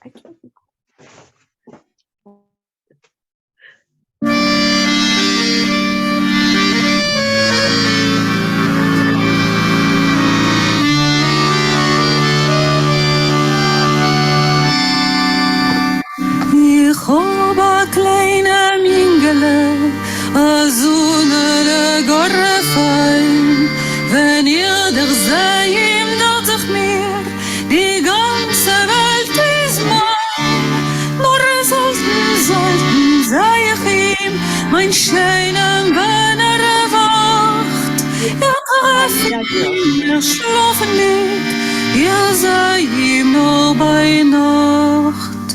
I can't be Ich hab a kleine Mingele, a Sonne Gorrefein. Wenn ihr der Seim dort sich mir, die ganze Welt ist mein. Nur sollten sei ich ihm, mein Scheinen, wenn erwacht. Treff schlafen nicht, ihr sei ihm nur bei Nacht.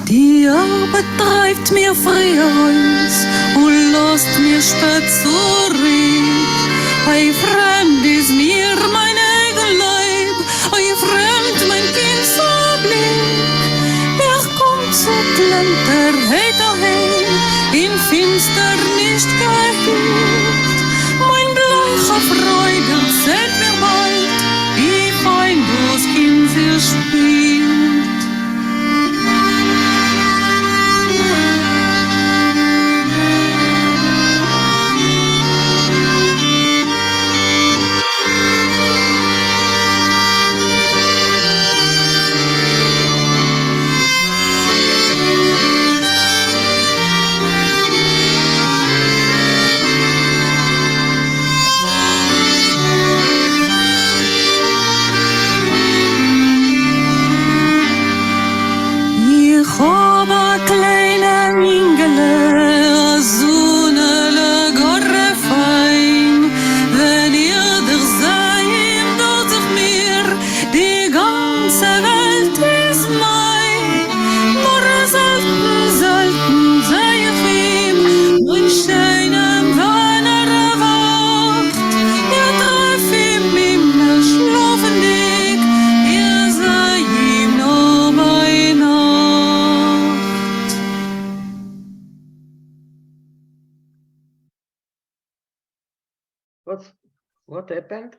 Die Arbeit treibt mir früher aus und lässt mir spät zurück. Ei fremd ist mir mein eigen Leib, ei fremd mein Kind so blick. Kommt so klemmt heiter heim, in Finster nicht gehegt. Mein bleicher Freude zählt mir bald, wie fein das Kind sie spielt. What happened?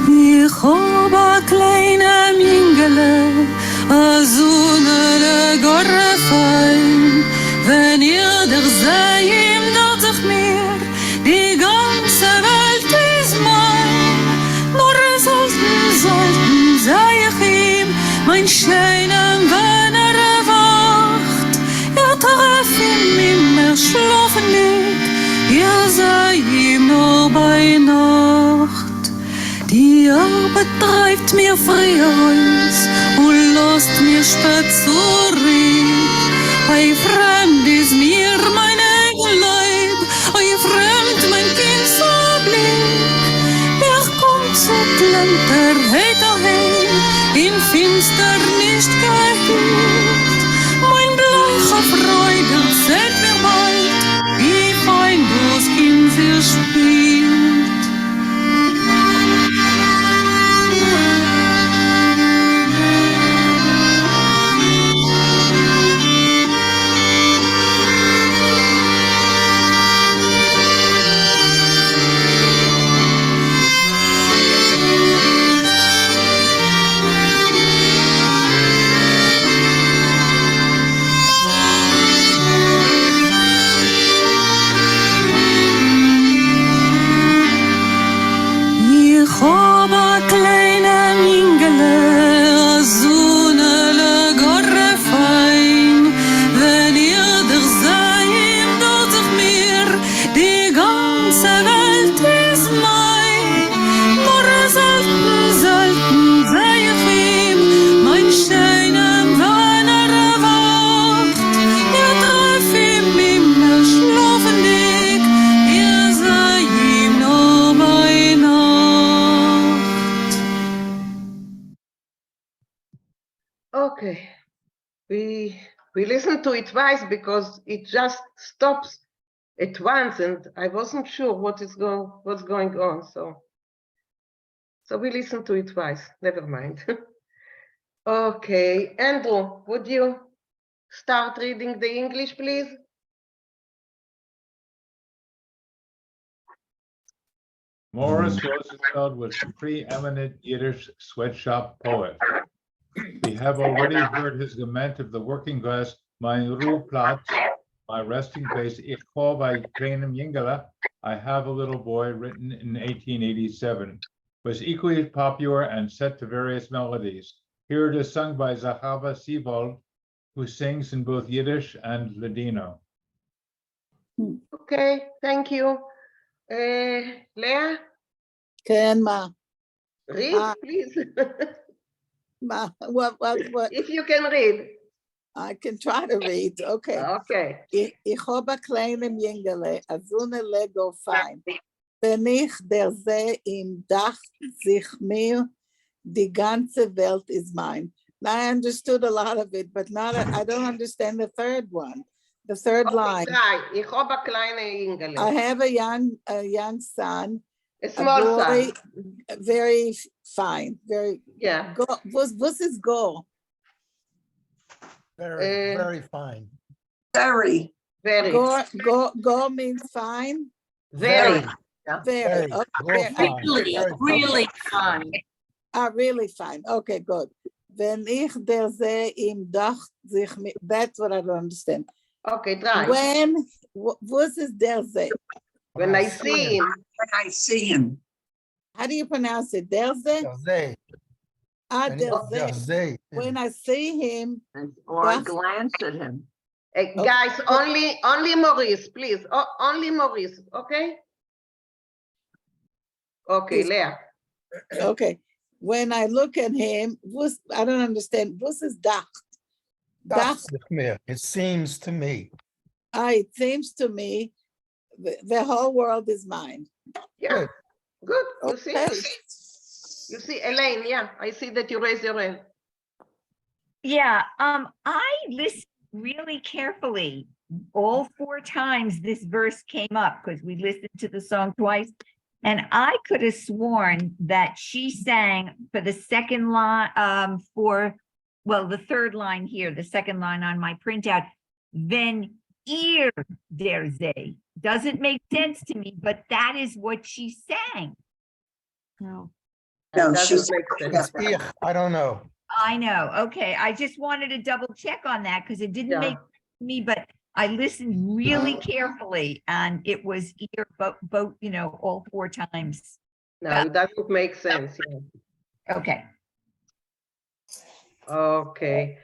Ich hab a kleine Mingele, a Sonne Gorrefein. Wenn ihr der Seim dort sich mir, die ganze Welt ist mein. Nur sollten sei ich ihm, mein Scheinen, wenn erwacht. Treff ihn immer schlafen nicht, ihr sei ihm nur bei Nacht. Die Arbeit treibt mir früher aus und lässt mir spät zurück. Ei fremd ist mir mein eigen Leib, ei fremd mein Kind so blick. Kommt so klemmt heiter heim, in Finster nicht gehegt. Mein bleicher Freude zählt mir bald, wie fein das Kind sie spielt. Okay, we listened to it twice because it just stops at once, and I wasn't sure what's going on. So we listened to it twice. Never mind. Okay, Andrew, would you start reading the English, please? Morris Rosenfeld was a preeminent Yiddish sweatshop poet. We have already heard his lament of the working class, mein Ruheplatz, my resting place, ich hab bei kleinem Jingele, I have a little boy, written in 1887, was equally popular and set to various melodies. Here it is sung by Zahava Siebold, who sings in both Yiddish and Ladino. Okay, thank you. Leah, כן, מה? read, please. מה? What? If you can read. I can try to read. Okay. Okay. Ich habe kleinem Jüngele, azune Lego fein. Wenn ich der See im Dach sich mir, die ganze Welt is mine. Now I understood a lot of it, but I don't understand the third one. The third line. Try. Ich habe a kleine Engel. I have a young son. A small boy, son. Very fine. Very. Yeah. What's his goal? Very fine. Very. Go means fine. Very. Very. Okay. Really fine. Really fine. Okay, good. Wenn ich der See im Dach sich mit, that's what I don't understand. Okay, try. What is der See? When I see him. When I see him. How do you pronounce it? Der See? Der Der See. When I see him. Or I glance at him. Guys, only Maurice, please. Only Maurice, okay? Okay, Leah. Okay. When I look at him, I don't understand. What is Dach? Dach. It seems to me. It seems to me the whole world is mine. Yeah, good. You Okay. see? You see, Elaine, yeah, I see that you raise your hand. Yeah, I listened really carefully. All 4 times this verse came up because we listened to the song twice. And I could have sworn that she sang for the second line, the third line here, the second line on my printout, wenn ihr der See. Doesn't make sense to me, but that is what she sang. No, Doesn't make sense. I don't know. I know. Okay. I just wanted to double check on that because it didn't make me, but I listened really carefully and it was either both, all 4 times. No, it doesn't make sense. Yeah. Okay. Okay.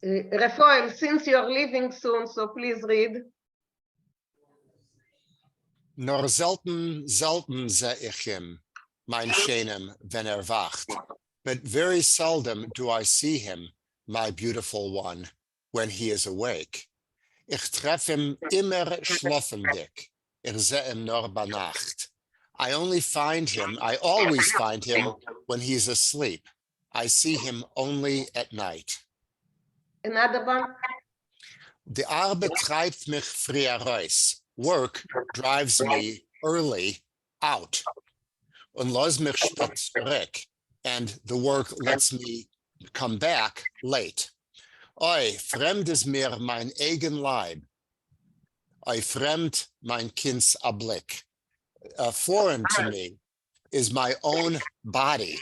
Rafael, since you're leaving soon, so please read. Nur selten seh ich him, mein Schönem, wenn wacht. But very seldom do I see him, my beautiful one, when he is awake. Ich treff him immer schlafendig. Ich seh him nur bei Nacht. I always find him when he's asleep. I see him only at night. Another one. Die Arbeit treibt mich früher raus. Work drives me early out. Und los mich spät zurück. And the work lets me come back late. Oi, fremd is mir mein eigen Leib. Oi, fremd mein Kinds Blick. Foreign to me is my own body.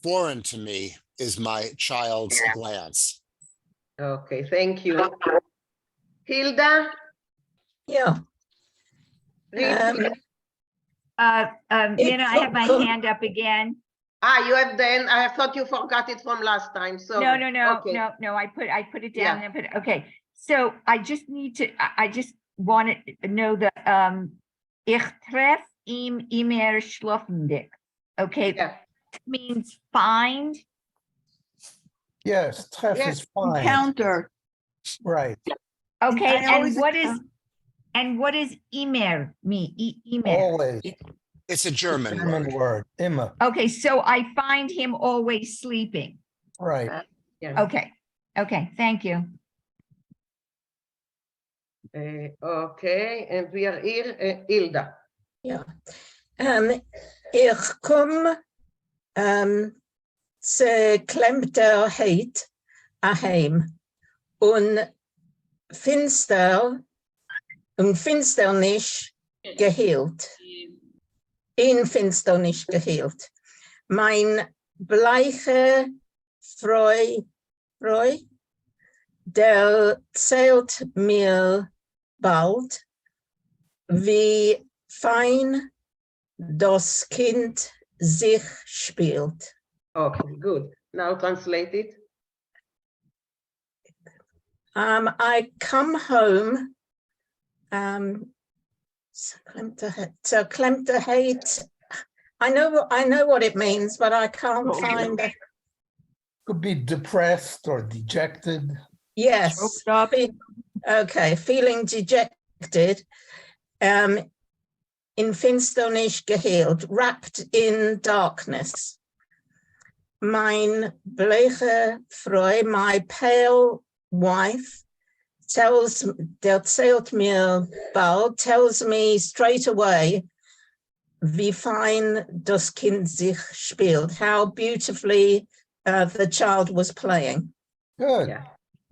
Foreign to me is my child's glance. Okay, thank you. Hilda? Yeah. Read. I have my hand up again. You have then, I thought you forgot it from last time, so. No, okay. no, I put it down and okay. So I just want to know the, ich treff ihm immer schlafendig. Okay, Yeah. means find. Yes, treff is fine. Encounter. Right. Okay, I always and what is immer mean? Immer. Always. It's a German word. Word. Immer. Okay, so I find him always sleeping. Right. Yeah. Okay, thank you. Okay, and we are here, Hilda. Ja. Ich komme zu Klemterheit aheim und Finsternis gehielt. In Finsternis gehielt. Mein bleiche Freu, der zählt mir bald, wie fein das Kind sich spielt. Okay, good. Now translate it. I come home, zerklemmte hate. I know what it means, but I can't find it. Could be depressed or dejected. Yes. Choked up. Okay, feeling dejected, in finsternis geheeld, wrapped in darkness. Mein bleiche Freu, my pale wife, tells mir bald, tells me straight away, wie fein das Kind sich spielt, how beautifully the child was playing. Good. Yeah,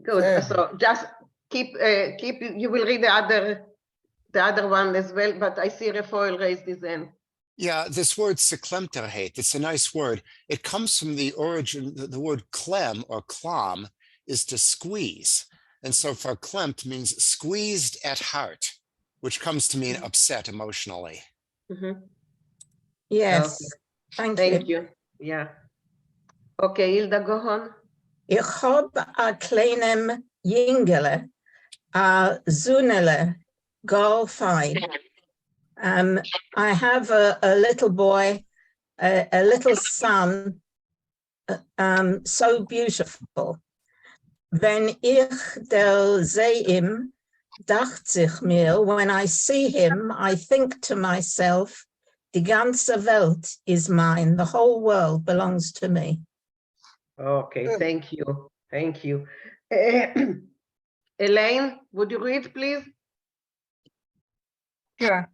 good. Very So just keep, you will read the other one as well, but I see Rafael raised his hand. Yeah, this word seklemterheit, it's a nice word. It comes from the origin, the word klem or klam is to squeeze. And so verklempt means squeezed at heart, which comes to mean upset emotionally. Mhm. Yes, Okay. thank Thank you. you. Yeah. Okay, Hilda, go on. Ich hab a kleinem Jingele, a Zunele, gar fein. I have a little boy, a little son, so beautiful. Wenn ich der seh ihm, dacht sich mir, when I see him, I think to myself, die ganze Welt is mine, the whole world belongs to me. Okay, Good. thank you. Thank you. Elaine, would you read, please? Sure.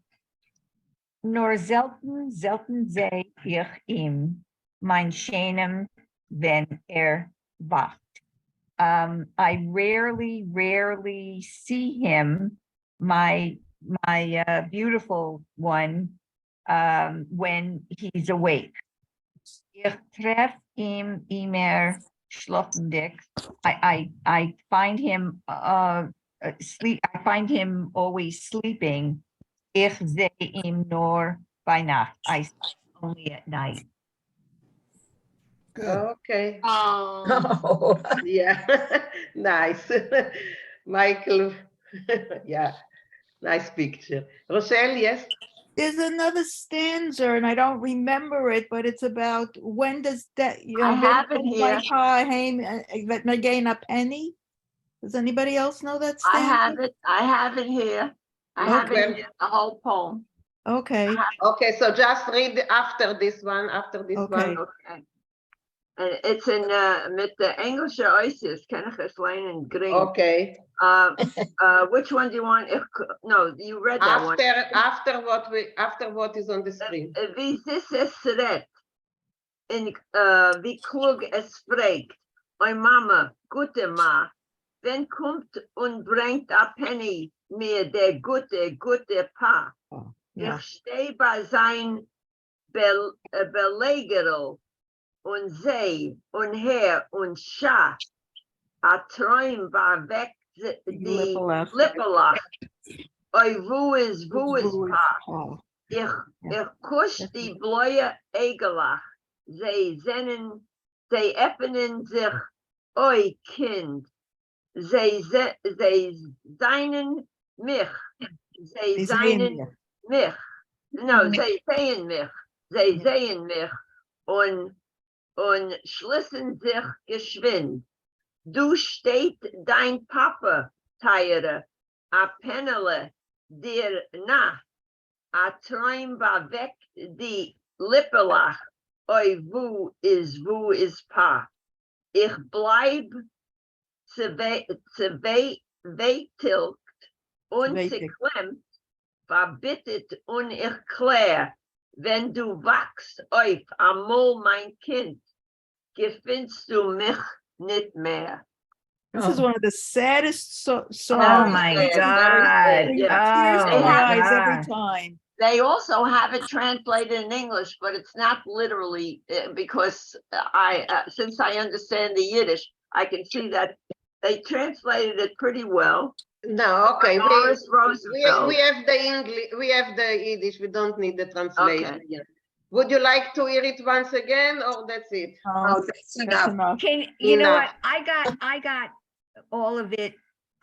Nur selten seh ich ihm, mein Schönem, wenn wacht. I rarely see him, my beautiful one, when he's awake. Ich treff ihm immer schlafendig. I find him sleep. I find him always sleeping. Ich seh ihm nur bei Nacht. I see him only at night. Good. Okay. Oh, Yeah, nice. Michael, yeah, nice picture. Rochelle, yes? There's another stanza and I don't remember it, but it's about when does that, you know, I have it my here. car that again a penny. Does anybody else know that I stanza? have it here. I have Okay. it here, the whole poem. Okay, Okay, so just read after this one, Okay. Okay. And it's in mit the Englische Oasis, kann ich es lernen green. Okay, Which one do you want? No, you read that one. after what is on the screen. Wie es redt, in wie klug es spricht. Oi Mama, gute Ma, wenn kommt und bringt a Penny mir der gute Pa. yeah. Ich steh bei sein Belegerl und seh und her und scha. A träum war weg die Lippelach. Lippelach. Oi, wo is Pa? Oh, Ich kusch die bläue Egelach. Sie öffnen sich, oi Kind. Sie seinen mich. Sie seinen mich. No, sie sehen mich. Sie sehen mich. Und schließen sich geschwind. Du steht dein Papa, Teire, a Pennele, dir nach, a Träum war weg, die Lippelach, oi, wo is Pa? Ich bleib weitilkt und zerklemmt, verbittet und ich klär, wenn du wachst auf amol mein Kind, gefindst du mich nicht mehr. This is one of the saddest songs. Oh my Very God. sad, yeah. Tears Oh in my my eyes every God. time. They also have it translated in English, but it's not literally because since I understand the Yiddish, I can see that they translated it pretty well. No, okay. Morris We Rosenfeld. have the English, we have the Yiddish. We don't need the translation. Okay. Yeah. Would you like to hear it once again, or that's it? Oh, that's enough. Can, you know what? Enough. I got all of it.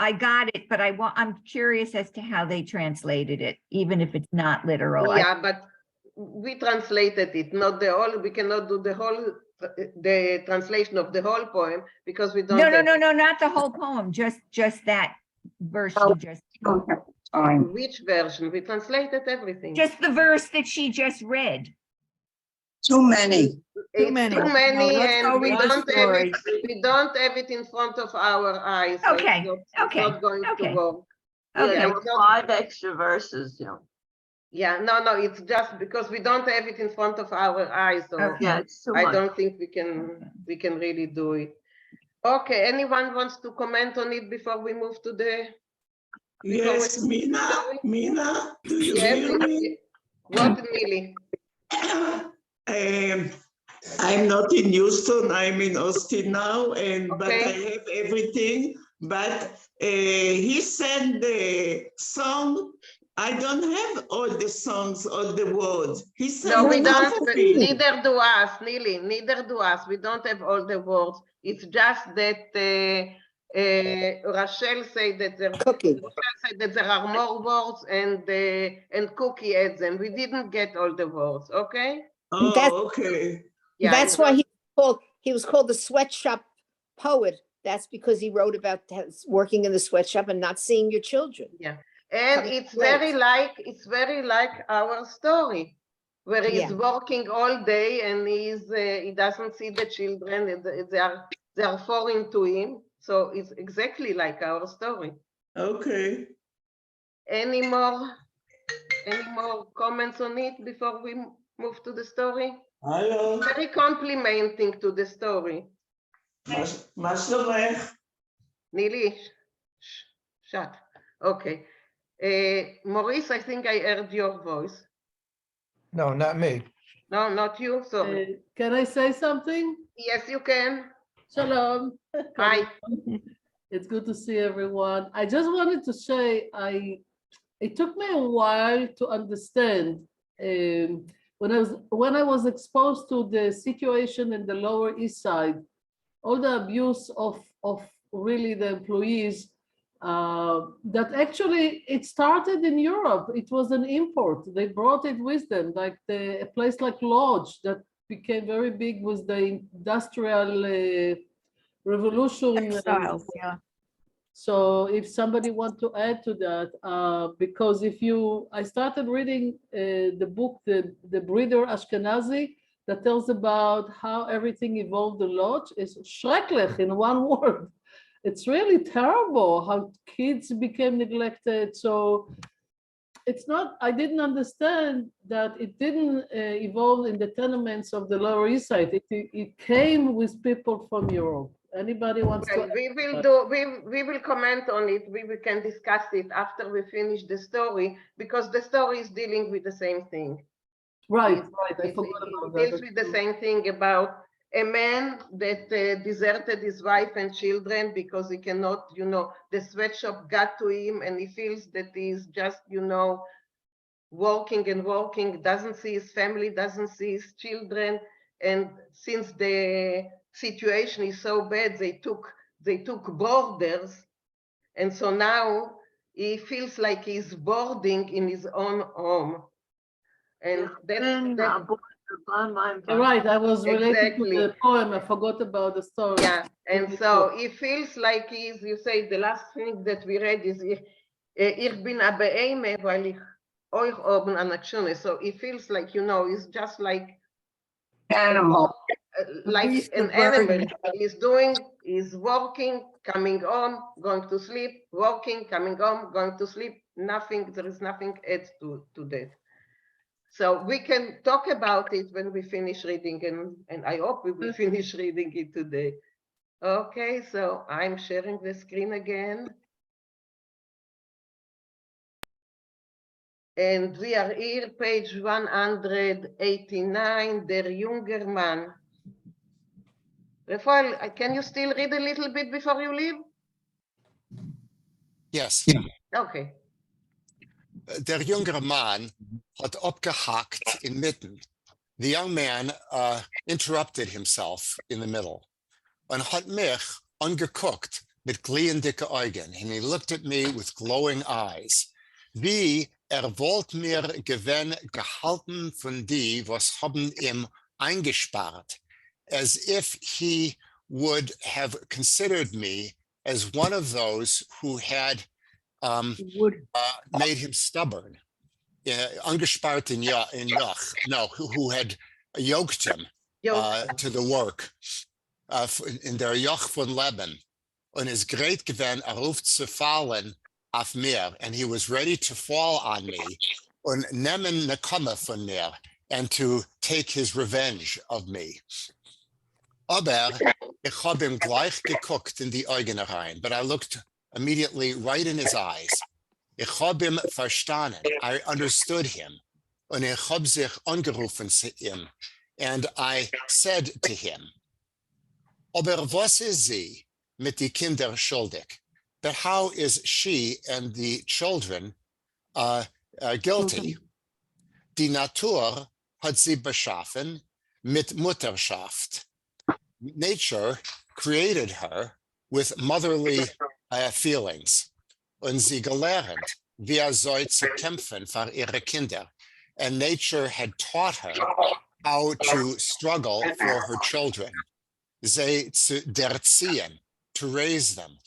I got it, but I'm curious as to how they translated it, even if it's not literal. Yeah, but we translated it, not the whole. We cannot do the whole, the translation of the whole poem because we don't. No, not the whole poem, just that verse she just. Which version? We translated everything. Just the verse that she just read. Too many. It's too many, let's go and we read the don't have story. it. We don't have it in front of our eyes. So Okay, it's okay, not going okay. to go. Yeah, Okay. there were 5 extra verses, you know. Yeah, no, it's just because we don't have it in front of our eyes. So Okay. Yeah, it's too I much. don't think we can really do it. Okay, anyone wants to comment on it before we move to the? Yes, Mina, do you hear me? What, Millie? I'm not in Houston, I'm in Austin now, but I Okay. have everything. But he sent the song. I don't have all the songs, all the words. He sent No, we half don't. of it. Neither do us, Neely. Neither do us. We don't have all the words. It's just that Rachel said that there are more words, and Cookie adds them. We didn't get all the words. Okay. Oh, okay. Yeah. That's why he was called the sweatshop poet. That's because he wrote about working in the sweatshop and not seeing your children. Yeah. And it's very like our story, where he's working all day and he doesn't see the children. They are foreign to him. So it's exactly like our story. Okay. Any more comments on it before we move to the story? Hello. Very complimenting to the story. מה שלומך? Nili, shut. Okay. Maurice, I think I heard your voice. No, not me. No, not you. Sorry. Can I say something? Yes, you can. Shalom. Hi. It's good to see everyone. I just wanted to say, it took me a while to understand. When I was exposed to the situation in the Lower East Side, all the abuse of really the employees, that actually it started in Europe. It was an import. They brought it with them, like a place like Lodge that became very big with the industrial revolution. Textiles, yeah. So if somebody wants to add to that, because I started reading the book, the Breeder Ashkenazi, that tells about how everything evolved a lot. It's schrecklich in one word. It's really terrible how kids became neglected. So it's not, I didn't understand that it didn't evolve in the tenements of the Lower East Side. It came with people from Europe. Anybody wants to? We will comment on it. We can discuss it after we finish the story, because the story is dealing with the same thing. Right. I forgot about that. It deals with the same thing about a man that deserted his wife and children because he cannot, the sweatshop got to him, and he feels that he's just, working and working, doesn't see his family, doesn't see his children. And since the situation is so bad, they took boarders. And so now he feels like he's boarding in his own home. And right, I was related to the poem. I forgot about the story. Yeah, and so he feels like you say the last thing that we read is Ich bin abeime, weil ich euch oben anerkenne. So he feels like, he's just like animal. Like an animal. He's working, coming home, going to sleep, working, coming home, going to sleep. There is nothing else to that. So we can talk about it when we finish reading, and I hope we will finish reading it today. Okay, so I'm sharing the screen again. And we are here, page 189, Der junger Mann. Rafael, can you still read a little bit before you leave? Yes. Okay. Der jüngere Mann hat abgehakt inmitten. The young man interrupted himself in the middle und hat mich angeguckt mit glühendicke Augen. And he looked at me with glowing eyes. Wie wollte mir gewinn gehalten von die, was haben ihm eingespart, as if he would have considered me as one of those who had made him stubborn. Angespart in Joch, no, who had yoked him to the work in der Joch von Leben. Und is great gewesen, ruft zu fallen auf mir, and he was ready to fall on me und nehmen ne Komme von mir, and to take his revenge of me. Aber ich habe ihm gleich geguckt in die Augen rein, but I looked immediately right in his eyes. Ich habe ihn verstanden. I understood him. Und ich habe sich angerufen zu ihm. And I said to him, aber was ist sie mit den Kindern schuldig? But how is she and the children guilty? Die Natur hat sie beschaffen mit Mutterschaft. Nature created her with motherly feelings. Und sie gelernt, wie soll zu kämpfen für ihre Kinder. And nature had taught her how to struggle for her children. Sie zu erziehen, to raise them.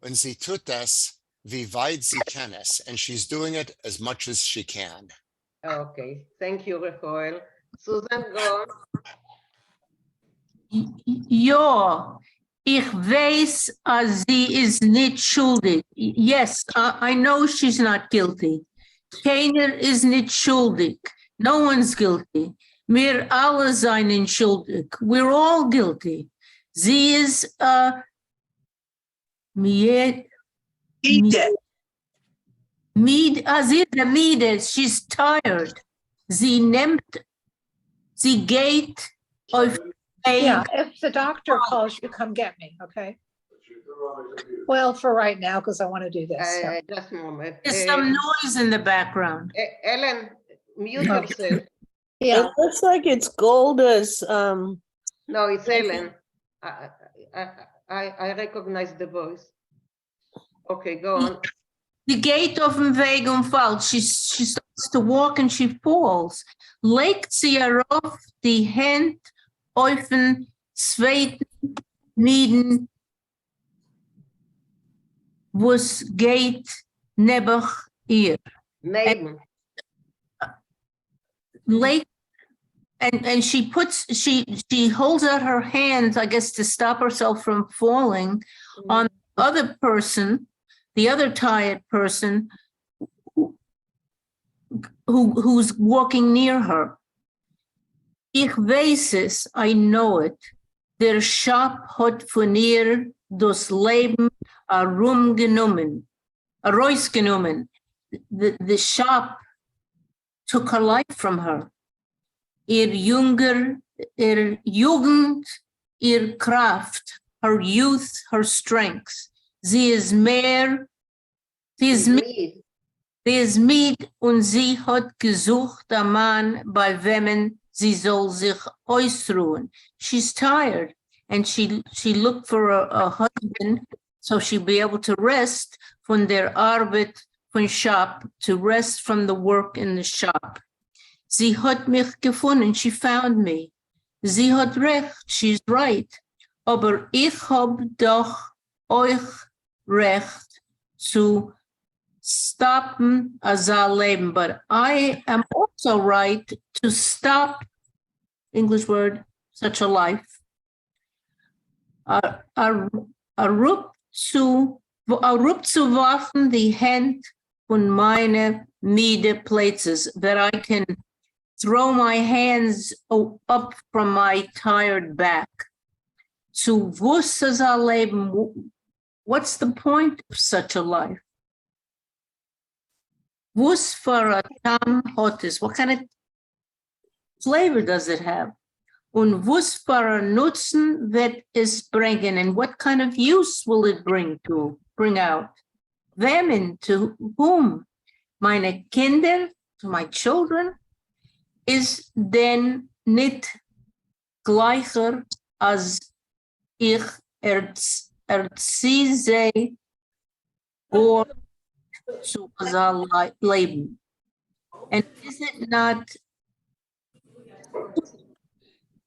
Und sie tut das, wie weit sie kann es. And she's doing it as much as she can. Okay, thank you, Rafael. Susan, go on. Ja, ich weiß, sie ist nicht schuldig. Yes, I know she's not guilty. Keiner ist nicht schuldig. No one's guilty. Wir alle seien schuldig. We're all guilty. Sie ist she's tired. Sie geht auf Yeah, if the doctor calls you, come get me, okay? Well, for right now, because I want to do this. so. Just a moment. There's some noise in the background. Ellen, mute yourself. Yeah. It looks like it's Golda's. No, it's Ellen. I recognize the voice. Okay, go on. Die geht auf dem Weg und fällt. She starts to walk and she falls. Legt sie auf die Hand auf den zweiten Nieden, was geht neben ihr. Neben. And she holds out her hands, I guess, to stop herself from falling on the other person, the other tired person who's walking near her. Ich weiß es, I know it. Der Schab hat von ihr das Leben rausgenommen. The Schab took her life from her. Ihr Jugend, ihr Kraft, her youth, her strength. Sie ist Mied und sie hat gesucht, der Mann, bei wem sie soll sich ausruhen. She's tired and she looked for a husband so she'll be able to rest von der Arbeit von Shop, to rest from the work in the shop. Sie hat mich gefunden, she found me. Sie hat recht, she's right. Aber ich hab doch euch recht zu stoppen as a Leben, but I am also right to stop, English word, such a life. Rup zu werfen die Hand von meine müde places, that I can throw my hands up from my tired back. zu wusser leben. What's the point of such a life? Wus for a tam hotis. What kind of flavor does it have? Und wus for a nutzen wird es bringen, and what kind of use will it bring out? Wem, to whom? Meine Kinder, to my children, is denn nicht gleicher als ich erziehe sie or zu unser Leben. And is it not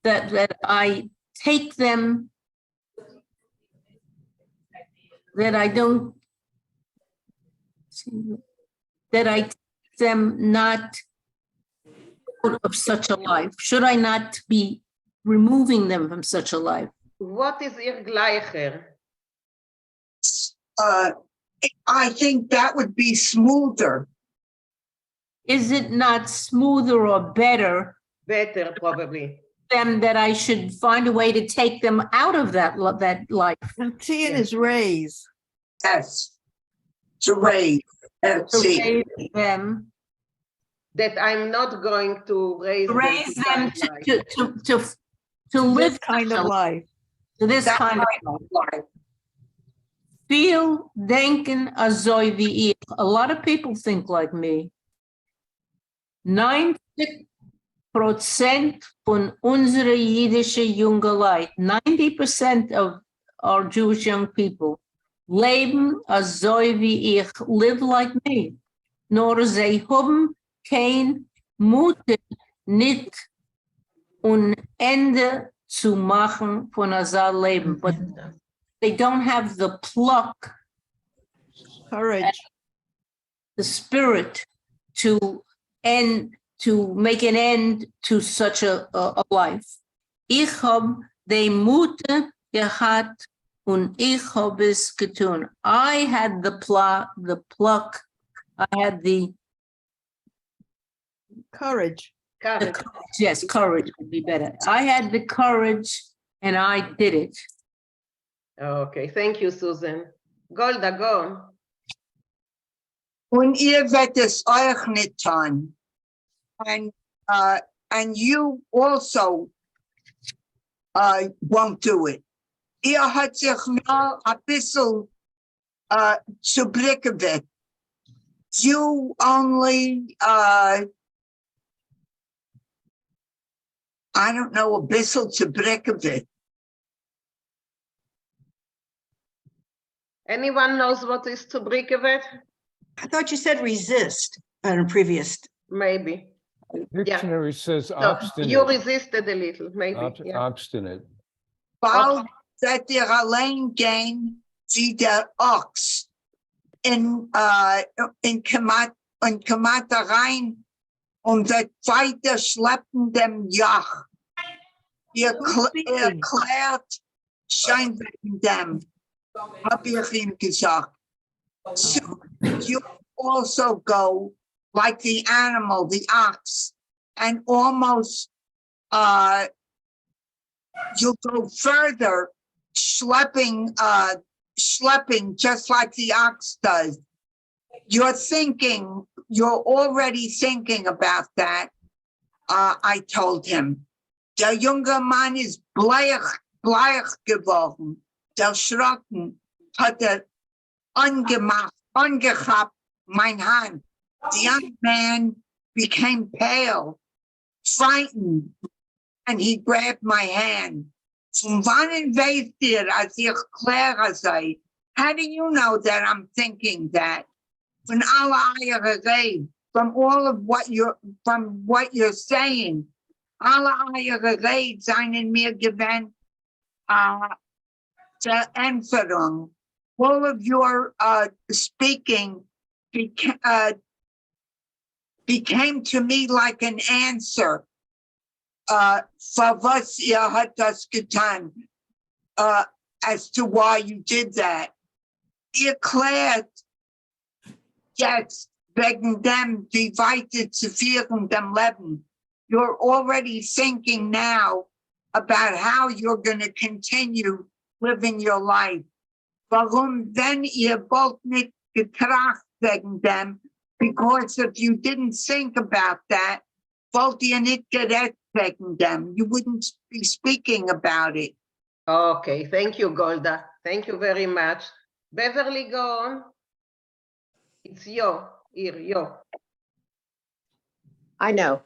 that I take them, that I don't, that I take them not out of such a life? Should I not be removing them from such a life? What is ihr gleicher? I think that would be smoother. Is it not smoother or better? Better, probably. Them that I should find a way to take them out of that life. Seeing is raise. Yes. To raise. To raise them. That I'm not going to raise them to live This kind of life. To this kind of life. Feel, denken, azoi wie ich. A lot of people think like me. 90% von unserer jüdische junge Leute, 90% of our Jewish young people leben azoi wie ich, live like me. Nor sie haben kein Mut, nicht ein Ende zu machen von azar Leben. But they don't have the pluck, courage, the spirit to make an end to such a life. Ich hab die Mute gehabt und ich hab es getun. I had the pluck, I had the courage. Yes, courage would be better. I had the courage and I did it. Okay, thank you, Susan. Golda, go. Und ihr werdet es euch nicht tun. And you also won't do it. Ihr hat sich mal ein bisschen zu blicken wird. You only, I don't know, a bisschen zu blicken wird. Anyone knows what is to brikevet? I thought you said resist in a previous. Maybe. Dictionary says So obstinate. you resisted a little, maybe. Yeah. Obstinate. Bald seid ihr allein gehen wie der Ochs in Kamata rein und wird weiter schleppen dem Jach. Ihr erklärt scheint wegen dem. Hab ich ihm gesagt. So you also go like the animal, the ox, and almost you'll go further, schlepping just like the ox does. You're already thinking about that. I told him. Der junge Mann ist bleich geworden. Der Schrocken hat angehabt mein Hand. The young man became pale, frightened, and he grabbed my hand. Von wann weißt ihr, als ich Clara sei? How do you know that I'm thinking that? Von aller eure Rede, from all of what you're saying, alle eure Rede seien mir gewähnt, zur Entferung. All of your speaking became to me like an answer. For was ihr hat das getan, as to why you did that. Ihr klärt jetzt wegen dem, wie weiter zu führen dem Leben. You're already thinking now about how you're going to continue living your life. Warum, wenn ihr wollt nicht getracht wegen dem? Because if you didn't think about that, wollt ihr nicht gerecht wegen dem? You wouldn't be speaking about it. Okay, thank you, Golda. Thank you very much. Beverly, go on. It's yo, here, yo. I know.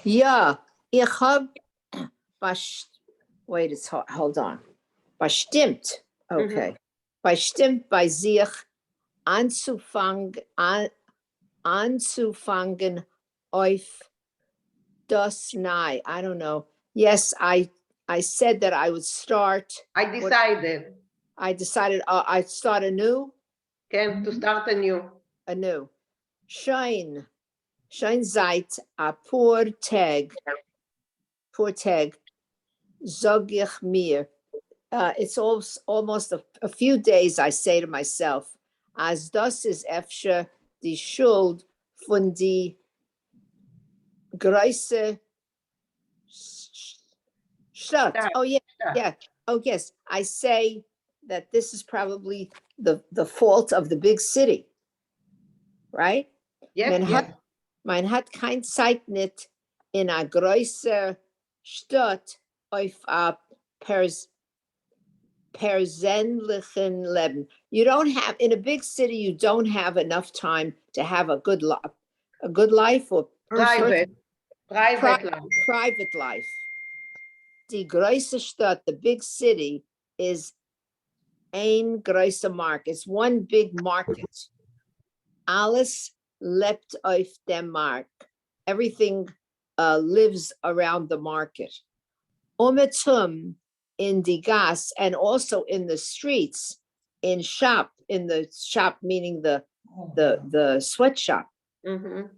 Ja, ich hab, wait, hold on. Bestimmt, okay. Bestimmt bei sich anzufangen auf das Nei. I don't know. Yes, I said that I would start. I decided. I'd start anew. To start anew. Anew. Schein seit a poor tag, sag ich mir. It's almost a few days I say to myself, as das is efsche die Schuld von die große Stadt. Oh yeah, yeah. Oh yes, I say that this is probably the fault of the big city, right? Yes, Man hat kein Zeit nicht in a großer Stadt auf a persönlichen Leben. You don't have, in a big city, you don't have enough time to have a good life or private life. Private life. Die große Stadt, the big city, is ein großer Markt. It's one big market. Alles lebt auf dem Markt. Everything lives around the market. Ometum in die Gas, and also in the streets, in the shop meaning the sweatshop. In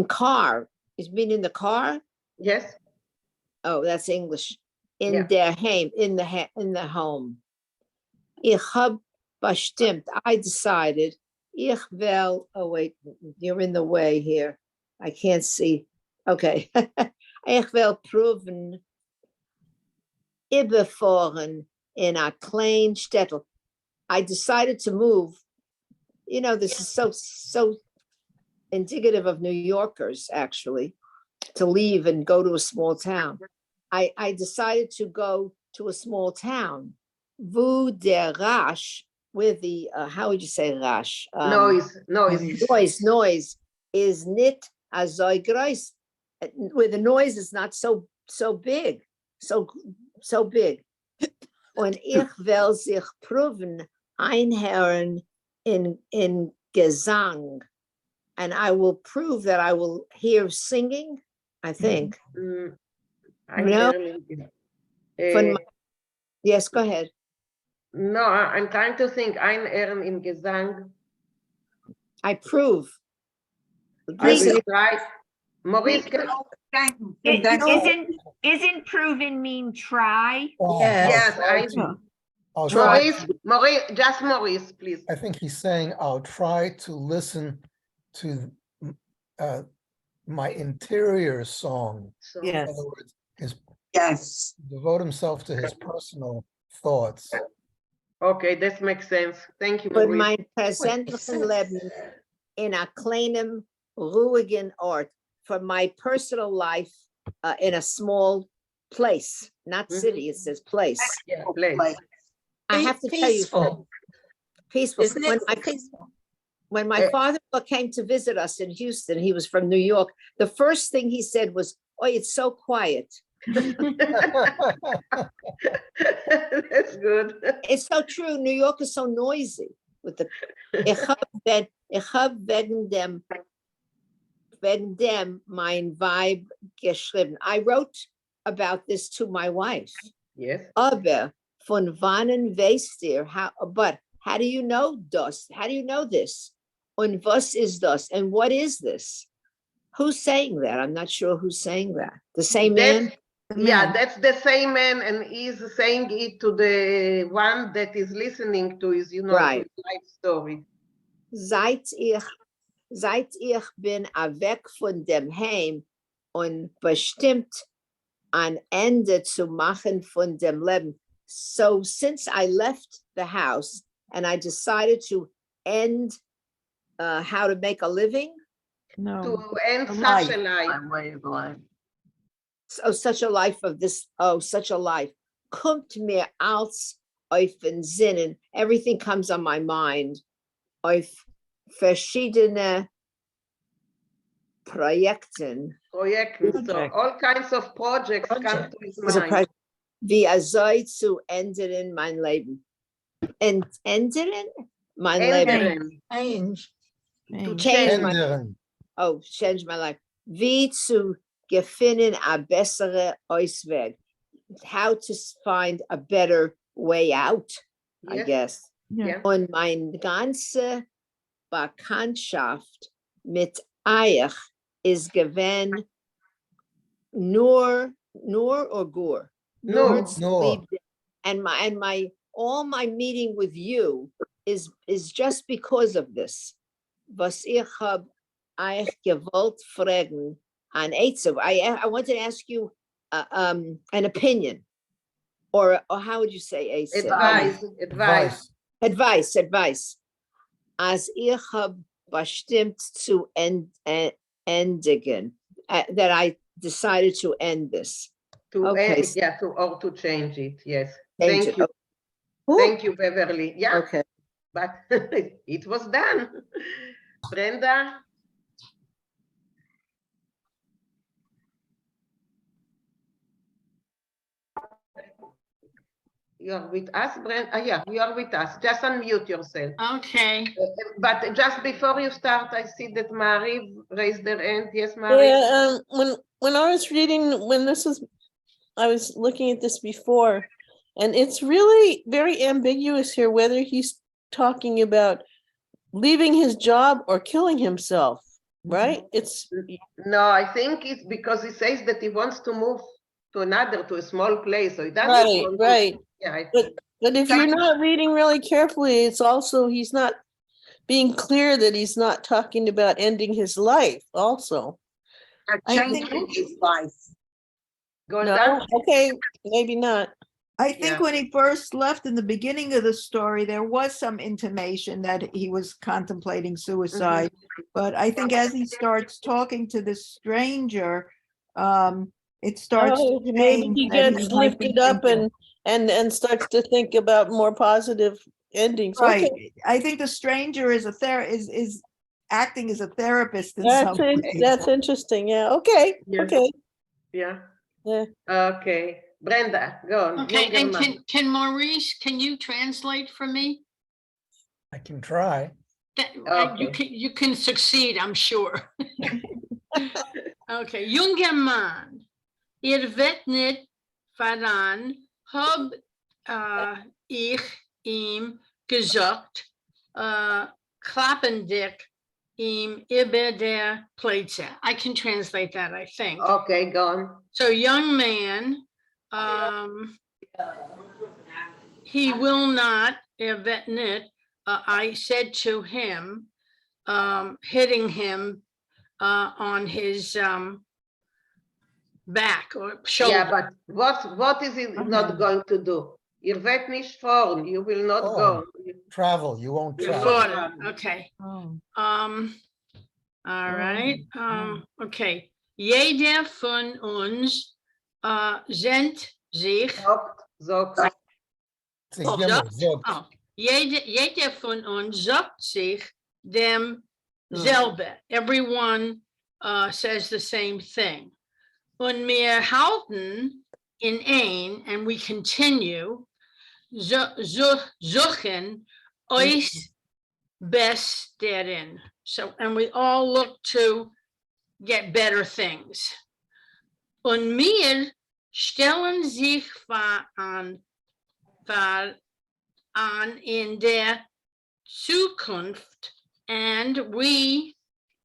car, is mean in the car? Yes. Oh, that's English. In der Heim, in the home. Ich hab bestimmt, I decided, ich will, oh wait, you're in the way here. I can't see. Okay. Ich will proven, überfahren in a klein Städtel. I decided to move. You know, this is so indicative of New Yorkers, actually, to leave and go to a small town. I decided to go to a small town. Wo der Rasch, with the, how would you say Rasch? Noise is nicht as so groß. Where the noise is not so big, so big. Und ich will sich proven einhören in Gesang. And I will prove that I will hear singing, I think. Yes, go ahead. No, I'm trying to think. Einhören in Gesang. I prove. Isn't Maurice? Isn't proven mean try? Yes, I do. Maurice, just Maurice, please. I think he's saying, I'll try to listen to my interior song. Yes. In other words, devote himself to his personal thoughts. Okay, this makes sense. Thank you, But Maurice. mein persönlichen Leben in a kleinem, ruhigen Ort, for my personal life in a small place, not city, it says place. Yeah, place. I have to tell you, peaceful. Isn't it peaceful? When my father-in-law came to visit us in Houston, he was from New York. The first thing he said was, "Oh, it's so quiet." That's good. It's so true. New York is so noisy with the. Ich hab wegen dem mein Weib geschrieben. I wrote about this to my wife. Yes. Aber von wannen weißt ihr? But how do you know das? How do you know this? Und was ist das? And what is this? Who's saying that? I'm not sure who's saying that. The same man? Yeah, that's the same man, and he's saying it to the one that is listening to his, Right. his life story. Seit ich bin weg von dem Heim und bestimmt ein Ende zu machen von dem Leben. So since I left the house and I decided to end how to make a living. No. To end A such a life. life. My way of life. So such a life of this, oh, such a life. Kommt mir als auf den Sinnen. Everything comes on my mind. Auf verschiedene Projekten. Projekten. So all kinds of projects come to his Is a mind. project. Wie soll zu enden mein Leben. Enden mein Leben. Change. To change my Ändern. Oh, change my life. Wie zu gewinnen a bessere Ausweg. How to find a better way out, I Yes. guess. Yeah. Und meine ganze Bekanntschaft mit euch ist gewesen nur or gur. Nur. Nur. And my all my meeting with you is just because of this. Was ich hab euch gewollt fragen an Eitzev. I wanted to ask you an opinion, or how would you say Advice. As ich hab bestimmt zu endigen, that I decided to end this. To Okay. end, yeah, to change it. Yes. Change Thank it. you. Ooh. Thank you, Beverly. Yeah. Okay. But it was done. Brenda. You are with us, Brenda? Yeah, you are with us. Just unmute yourself. Okay. But just before you start, I see that Marie raised her hand. Yes, Marie? Yeah, when I was reading, I was looking at this before, and it's really very ambiguous here whether he's talking about leaving his job or killing himself, right? No, I think it's because he says that he wants to move to a small place. So he doesn't want right. to, yeah, But if you're not reading really carefully, it's also, he's not being clear that he's not talking about ending his life also. Changing his life. No, okay, maybe not. I think when he first left in the beginning of the story, there was some intimation that he was contemplating suicide. But I think as he starts talking to the stranger, it starts to maybe change he that gets might be lifted up thinking. and starts to think about more positive endings. Right. Okay. I think the stranger is is acting as a therapist in some way. That's interesting. Yeah. Okay. Yeah. Okay. Yeah. Yeah. Okay. Brenda, go on. Okay, Younger and man. can Maurice, can you translate for me? I can try. You can succeed, I'm sure. Okay, junger Mann, wird nicht voran, hab ich ihm gesagt, klappendick ihm über der Plätze. I can translate that, I think. Okay, go on. So young man, he will not, wird nicht, I said to him, hitting him on his back or shoulder. Yeah, but what is he not going to do? Wird nicht fahren. You will not go. Travel, you won't travel. Florida. Okay. All right. Okay. Jeder von uns sind sich. Jeder von uns sagt sich demselbe. Everyone says the same thing. Und wir halten in ein, and we continue, suchen euch besteren. So, and we all look to get better things. Und wir stellen sich an in der Zukunft, and we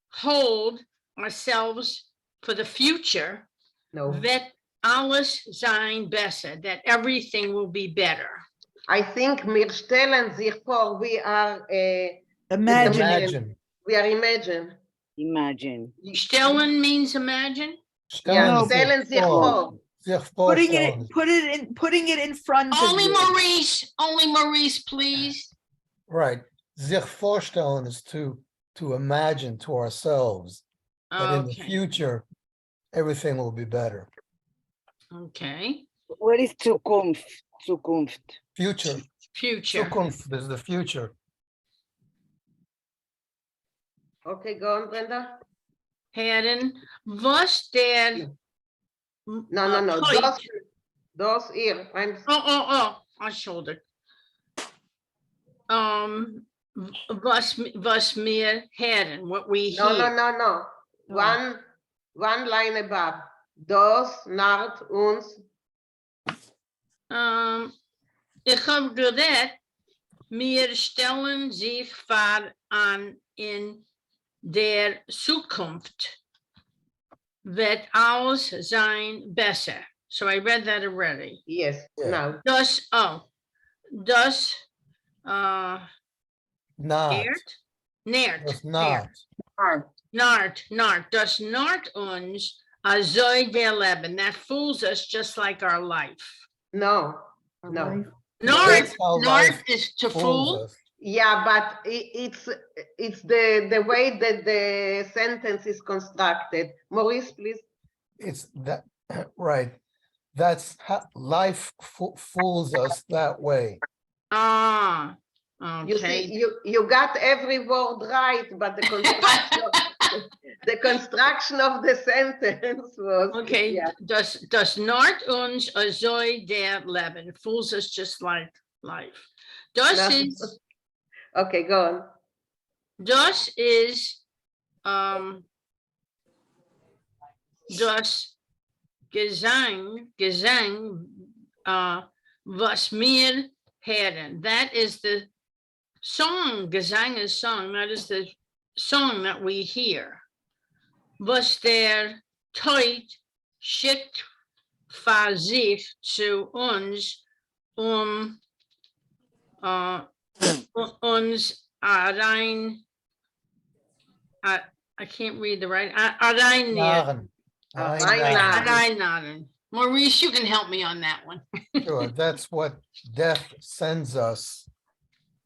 hold ourselves for the future. Wird alles sein besser, that everything will be better. I think wir stellen sich vor, we are Imagine. We are imagine. Imagine. Stellen means imagine? Yeah, stellen sich vor. Sich vorstellen. Putting it in front of Only you. Maurice, please. Right. Sich vorstellen is to imagine to ourselves that in the Okay, future, everything will be better. okay. What is Zukunft? Zukunft. Future. Future. Zukunft is the future. Okay, go on, Brenda. Herren, was der No. Teut- Those here. Oh, I showed it. Was mir Herren, what we hear. No. One line above. Dos nart uns. Ich habe geredet, wir stellen sich vor an in der Zukunft wird alles sein besser. So I read that already. Yes, now. Das Not. Nährt. That's not. Das nart uns also der Leben. That fools us just like our life. No. Nart is to fool. Yeah, but it's the way that the sentence is constructed. Maurice, please. It's that, right. That's how life fools us that way. Okay. You see, you got every word right, but the construction of the sentence was okay. Yeah. Das nart uns also der Leben. Fools us just like life. Das No. is Okay, go on. das is das Gesang was mir hören. That is the song. Gesang is song. That is the song that we hear. Was der Teut schickt für sich zu uns, uns rein. I can't read the right. Reinnaden. Maurice, you can help me on that one. Sure, that's what death sends us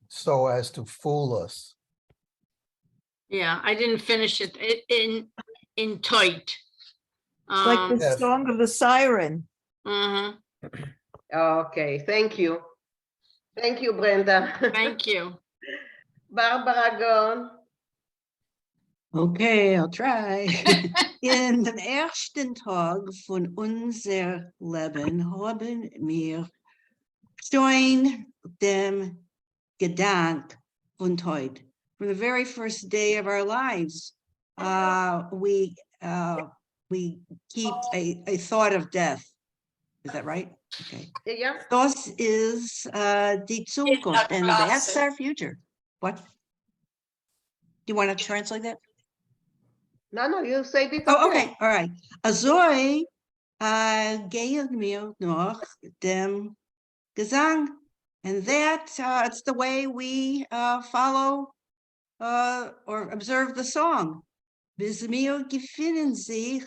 so as to fool us. Yeah, I didn't finish it in tight. Like the Yes. song of the siren. Okay, thank you. Thank you, Brenda. Thank you. Barbara, go on. Okay, I'll try. In den ersten Tag von unser Leben haben wir schon dem Gedank von heute. From the very first day of our lives, we keep a thought of death. Is that right? Okay. Yeah. Das is die Zukunft, and that's our future. What? Do you want to translate that? No, you say it. Oh, okay, all right. Azoi gehen wir noch dem Gesang, and that it's the way we follow or observe the song. Bis wir gefinden sich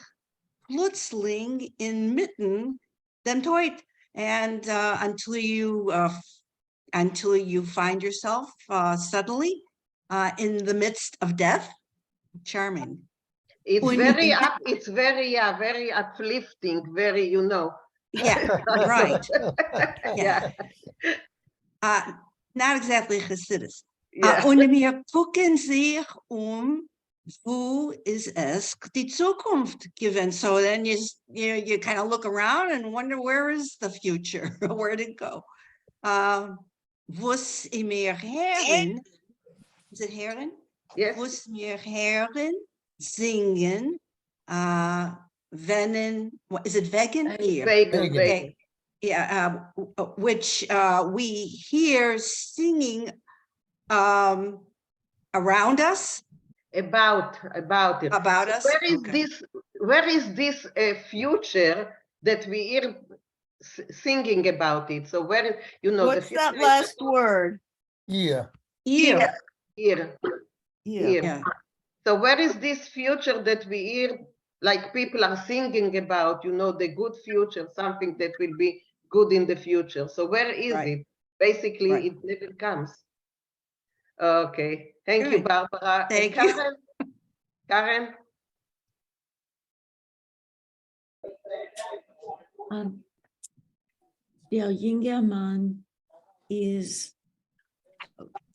plötzlich inmitten dem Tod, and until you find yourself suddenly in the midst of death. Charming. It's very uplifting, very, you know. Yeah, right. Yeah. Not exactly Hasidus. Yeah. Und wir gucken sich wo ist es die Zukunft given? So then you kind of look around and wonder, where is the future? Where did it go? Was wir hören, is it hören? Yes. Was wir hören, singen, vennen, what is it, vegan? Here. Vegan. Okay. Yeah, which we hear singing around us. About it. About us. Where is this future that we hear singing about it? So where, you know, What's that last word? Yeah. Here. Yeah. So where is this future that we hear like people are singing about, the good future, something that will be good in the future. So where is it? Basically, it never comes. Okay, thank you, Barbara. Thank you. Karen? Der Jingermann ist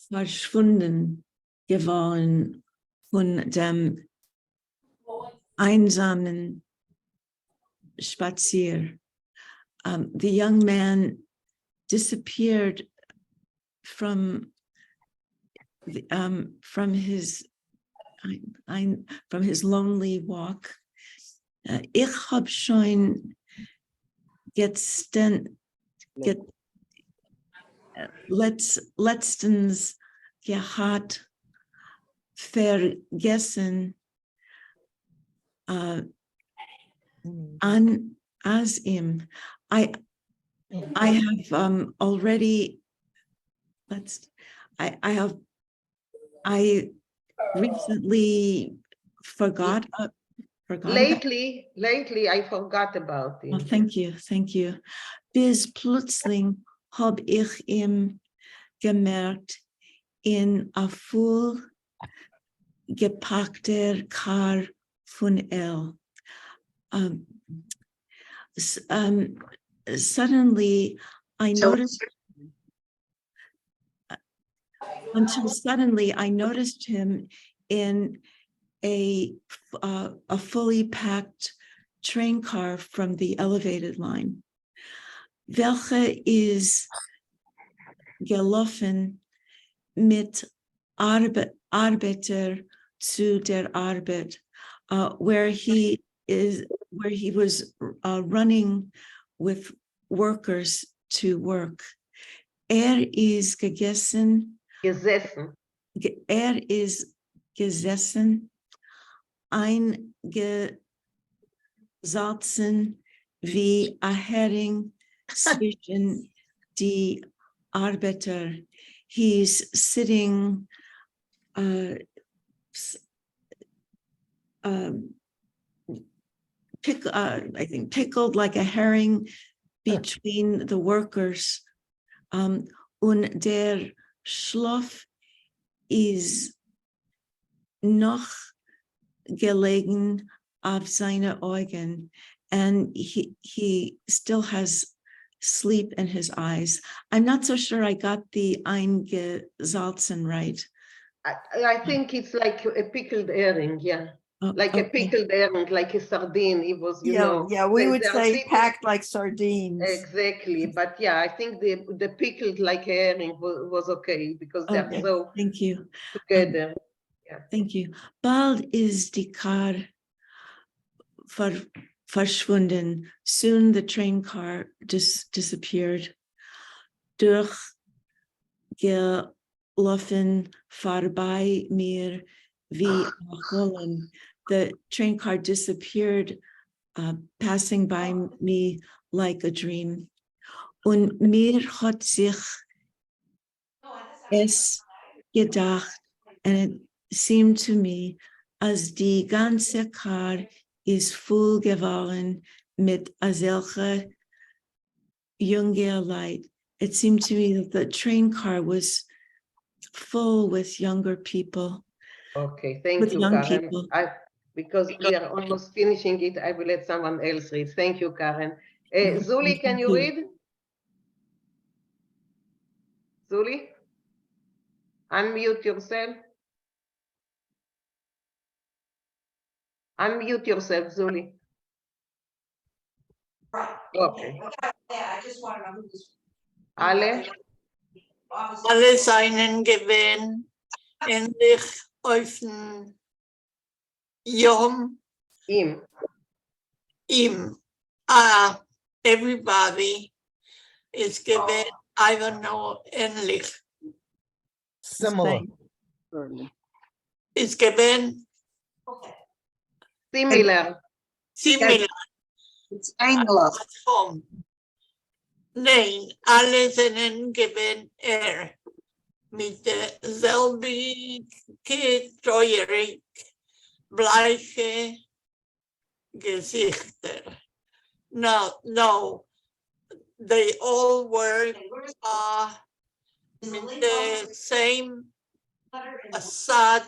verschwunden geworden von dem einsamen Spazier. The young man disappeared from his lonely walk. Ich hab schon letztens gehabt vergessen an as him. I have already I recently forgot Lately, I forgot about it. Oh, thank you. Bis plötzlich hab ich ihm gemerkt in a full gepackter Car von suddenly I noticed him in a fully packed train car from the elevated line. Welche ist gelaufen mit Arbeiter zu der Arbeit, where he was running with workers to work. Ist gesessen, eingesalzen wie a Hering zwischen die Arbeiter. He's sitting pickled like a herring between the workers. Und der Schlaf ist noch gelegen auf seine Augen, and he still has sleep in his eyes. I'm not so sure I got the eingesalzen right. I think it's like a pickled herring, yeah. Like okay. a pickled herring, like a sardine. It was, Yeah, we would say packed like sardines. Exactly, but yeah, I think the pickled like a herring was okay because they're so Thank you. together. Yeah. Thank you. Bald ist die Car verschwunden. Soon the train car disappeared. Durchgelaufen vorbei mir wie Holland. The train car disappeared, passing by me like a dream. Und mir hat sich es gedacht, and it seemed to me, as die ganze Car is full geworden mit solche junge Leid. It seemed to me that the train car was full with younger people. Okay, thank with you, young Karen. people. Because we are almost finishing it, I will let someone else read. Thank you, Karen. Zuli, can you read? Zuli? Unmute yourself. Unmute yourself, Zuli. Okay. Alle? Alle seinen Gewinn endlich auf den Yom. Ihm. Everybody is given, I don't know, ähnlich. Similar. Is given. Similar. It's English. Nein, alle sind gewinn mit derselben Teuerung, bleiche Gesichter. No, they all were with the same sad.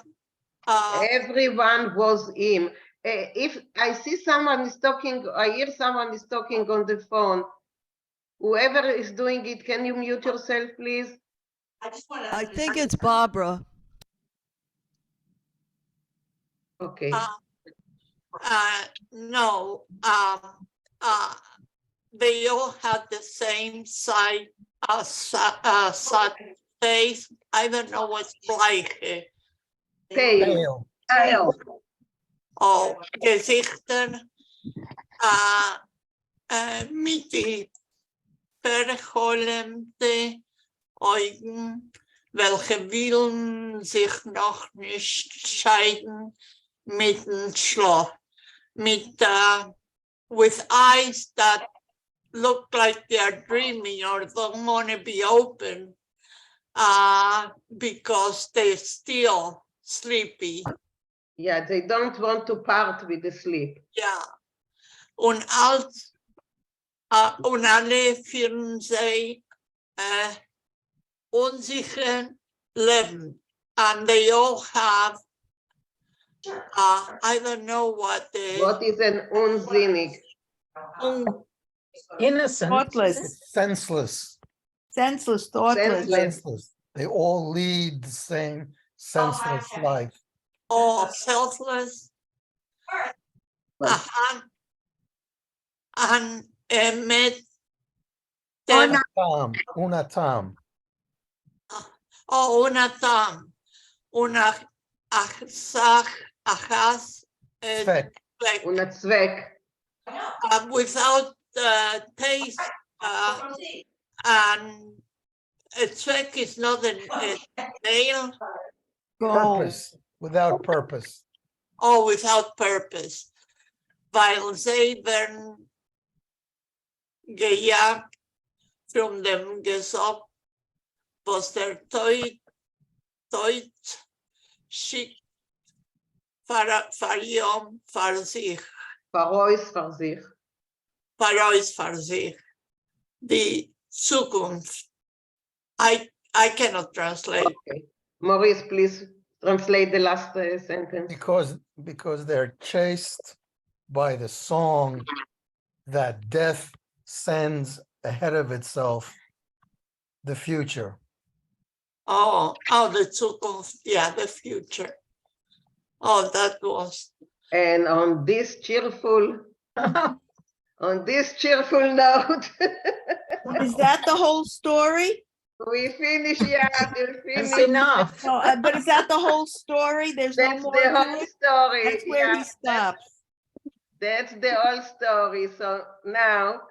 Everyone was him. If I see someone is talking, I hear someone is talking on the phone, whoever is doing it, can you mute yourself, please? I think it's Barbara. Okay. No, they all had the same side, sad face. I don't know what's like. Tail. Oh, Gesichter, mit die verholmte Augen, welche willen sich noch nicht scheiden mit dem Schlaf, with eyes that look like they are dreaming or don't want to be open because they're still sleepy. Yeah, they don't want to part with the sleep. Ja. Und alle fühlen sich unsicher leben. And they all have, I don't know what is an unsinnig? Innocent. Thoughtless. It's senseless. Senseless, thoughtless. Senseless. They all lead the same senseless life. Oh, selfless. And met them. Unatam. Oh, unatam. Achas. Zweck. Without taste. And a zweck is not a nail. Purpose. Without purpose. Oh, without purpose. Weil sie werden gejagt from dem gesagt, was der Teut schickt für sich. Für sich. Die Zukunft. I cannot translate. Okay. Maurice, please translate the last sentence. Because they're chased by the song that death sends ahead of itself the future. Oh, the Zukunft, yeah, the future. Oh, that was. And on this cheerful, note. Is that the whole story? We finish, yeah, we're finished. That's enough. No, but is that the whole story? There's no That's more the to whole it? story. That's where he yeah. stops. That's the whole story. So now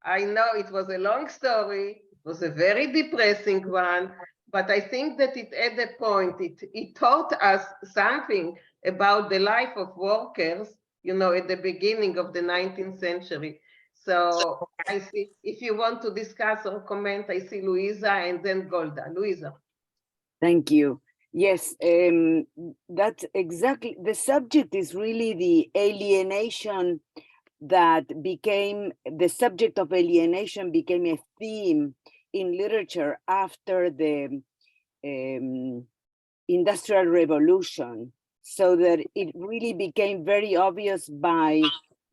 I know it was a long story. It was a very depressing one, but I think that it at the point, it taught us something about the life of workers, you know, at the beginning of the 19th century. So I see, if you want to discuss or comment, I see Louisa and then Golda. Louisa. Thank you. Yes, that's exactly, the subject is really the alienation that became, the subject of alienation became a theme in literature after the Industrial Revolution, so that it really became very obvious by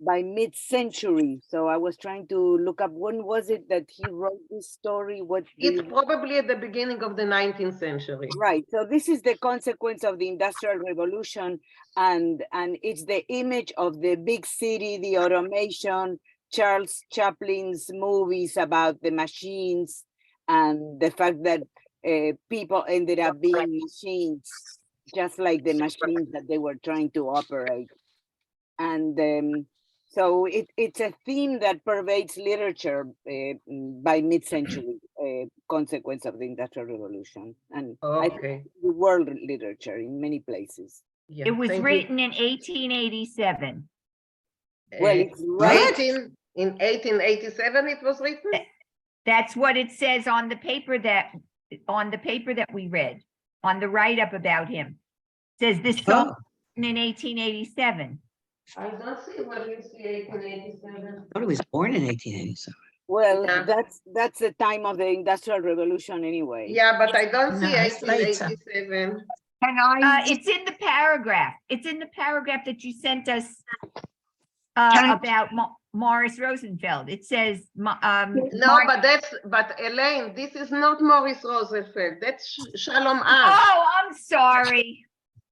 mid-century. So I was trying to look up, when was it that he wrote this story? It's probably at the beginning of the 19th century. Right, so this is the consequence of the Industrial Revolution, and it's the image of the big city, the automation, Charles Chaplin's movies about the machines, and the fact that people ended up being machines, just like the machines that they were trying to operate. And so it's a theme that pervades literature by mid-century, consequence of the Industrial Revolution, and I think the world literature in many places. Yeah, It was written in 1887. Well, it's right. In 1887 it was written? That's what it says on the paper that we read, on the write-up about him. It says this song in 1887. I don't see where you see 1887. thought he was born in 1887. Well, Yeah. that's the time of the Industrial Revolution anyway. Yeah, but I don't see No, it's later. 1887. Can I, It's in the paragraph. It's in the paragraph that you sent us Can I- about Morris Rosenfeld. It says, No, but Elaine, this is not Morris Rosenfeld. That's Shalom Ash. oh, I'm sorry.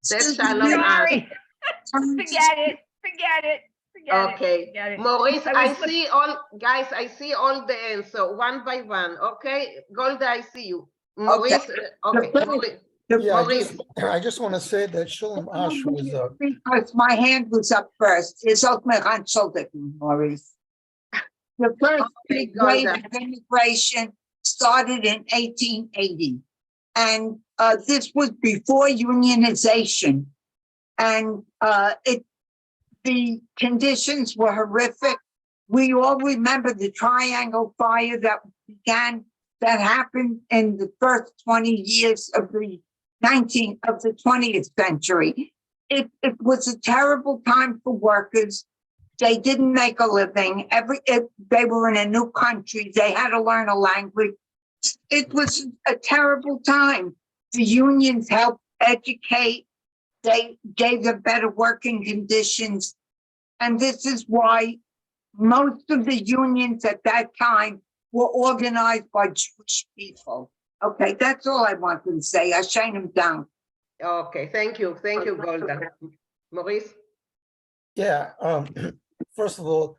That's Shalom Ash. Sorry. Forget it. Forget it. Forget Okay, it. Forget it. Maurice, I I was look- see all, guys, I see all the answer, one by one, okay? Golda, I see you. Maurice, okay, Maurice. Yeah, Maurice. I just want to say that Shalom Ash was because my hand was up first. It's ook mijn handschuldiging, Maurice. The first Okay, big wave Golda. of immigration started in 1880. And this was before unionization. And the conditions were horrific. We all remember the Triangle Fire that happened in the first 20 years of the 20th century. It was a terrible time for workers. They didn't make a living. They were in a new country. They had to learn a language. It was a terrible time. The unions helped educate. They gave them better working conditions. And this is why most of the unions at that time were organized by Jewish people. Okay, that's all I wanted to say. I shine them down. Okay, thank you, Golda. Maurice? Yeah, first of all,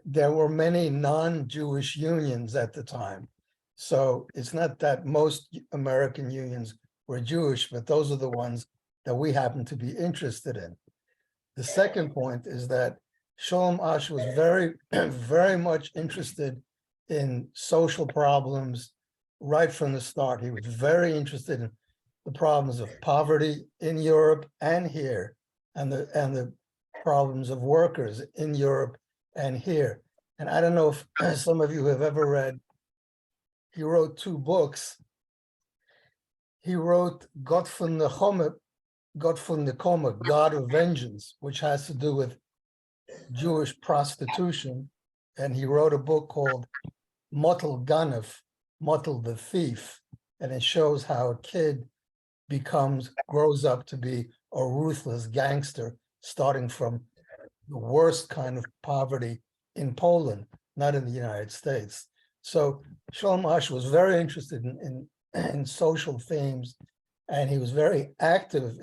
there were many non-Jewish unions at the time. So it's not that most American unions were Jewish, but those are the ones that we happen to be interested in. The second point is that Shalom Ash was very, very much interested in social problems right from the start. He was very interested in the problems of poverty in Europe and here, and the problems of workers in Europe and here. And I don't know if some of you have ever read, he wrote 2 books. He wrote God von der Komme, God of Vengeance, which has to do with Jewish prostitution. And he wrote a book called Motel Ganef, Motel the Thief. And it shows how a kid grows up to be a ruthless gangster, starting from the worst kind of poverty in Poland, not in the United States. So Shalom Ash was very interested in social themes, and he was very active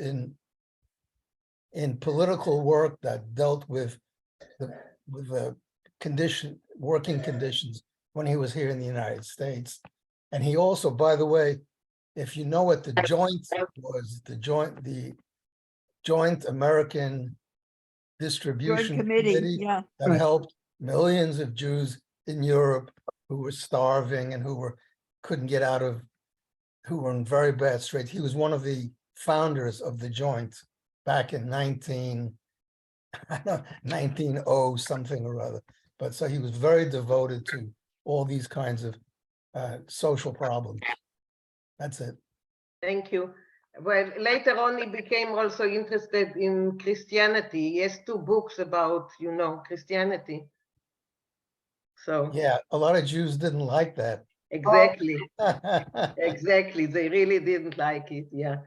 in political work that dealt with the working conditions when he was here in the United States. And he also, by the way, if you know what the joint was, the Joint American Distribution Committee yeah. that helped millions of Jews in Europe who were starving and who were in very bad straits. He was one of the founders of the Joint back in 1900 something or other. But so he was very devoted to all these kinds of social problems. That's it. Thank you. Well, later on, he became also interested in Christianity. He has 2 books about, Christianity. So yeah, a lot of Jews didn't like that. Exactly. Exactly. They really didn't like it. Yeah.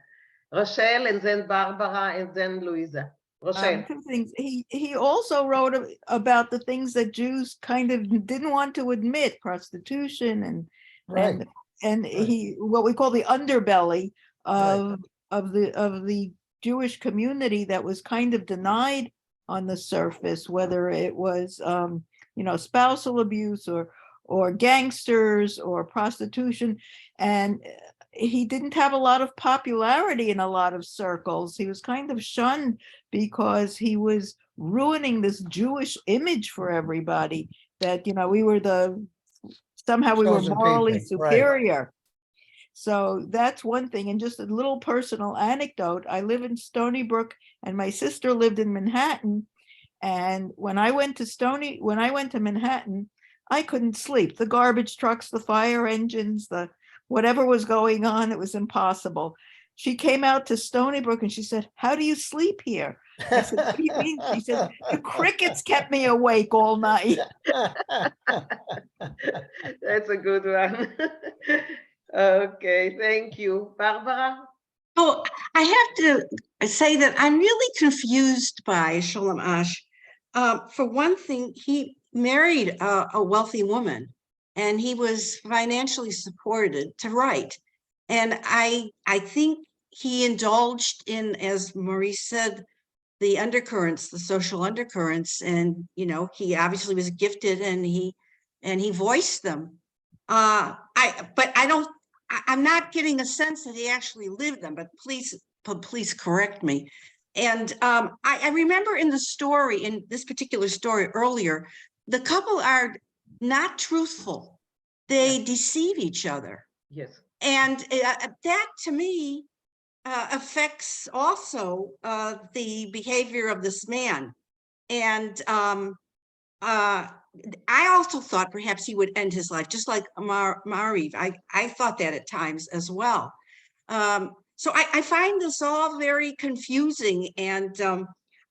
Rochelle, and then Barbara, and then Louisa. Rochelle. 2 things. He also wrote about the things that Jews kind of didn't want to admit, prostitution and he what we call the underbelly of the Jewish community that was kind of denied on the surface, whether it was spousal abuse or gangsters or prostitution. And he didn't have a lot of popularity in a lot of circles. He was kind of shunned because he was ruining this Jewish image for everybody, that we were somehow we were Chosen morally people, right. superior. So that's one thing. And just a little personal anecdote, I live in Stony Brook and my sister lived in Manhattan. And when I went to Manhattan, I couldn't sleep. The garbage trucks, the fire engines, whatever was going on, it was impossible. She came out to Stony Brook and she said, "How do you sleep here?" I said, what do you mean? She said, the crickets kept me awake all night. That's a good one. Okay, thank you. Barbara? Oh, I have to say that I'm really confused by Sholem Ash. For one thing, he married a wealthy woman and he was financially supported to write. And I think he indulged in, as Maurice said, the undercurrents, the social undercurrents. And, you know, he obviously was gifted and he voiced them. But I'm not getting a sense that he actually lived them, but please correct me. And I remember in the story, in this particular story earlier, the couple are not truthful. They deceive each other. Yes. And that to me affects also the behavior of this man. And I also thought perhaps he would end his life, just like Mariv. I thought that at times as well. So I find this all very confusing, and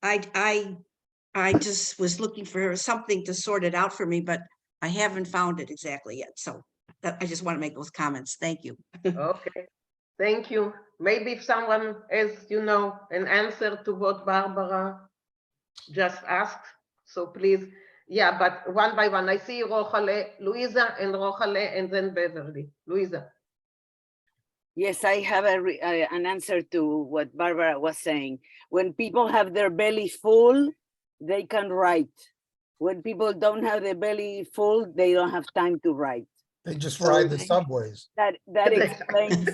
I just was looking for something to sort it out for me, but I haven't found it exactly yet. So I just want to make those comments. Thank you. Okay, thank you. Maybe if someone has, you know, an answer to what Barbara just asked, so please. Yeah, but one by one. I see Rochale, Louisa, and Rochale, and then Beverly. Louisa. Yes, I have an answer to what Barbara was saying. When people have their belly full, they can write. When people don't have their belly full, they don't have time to write. They just ride the subways. That explains,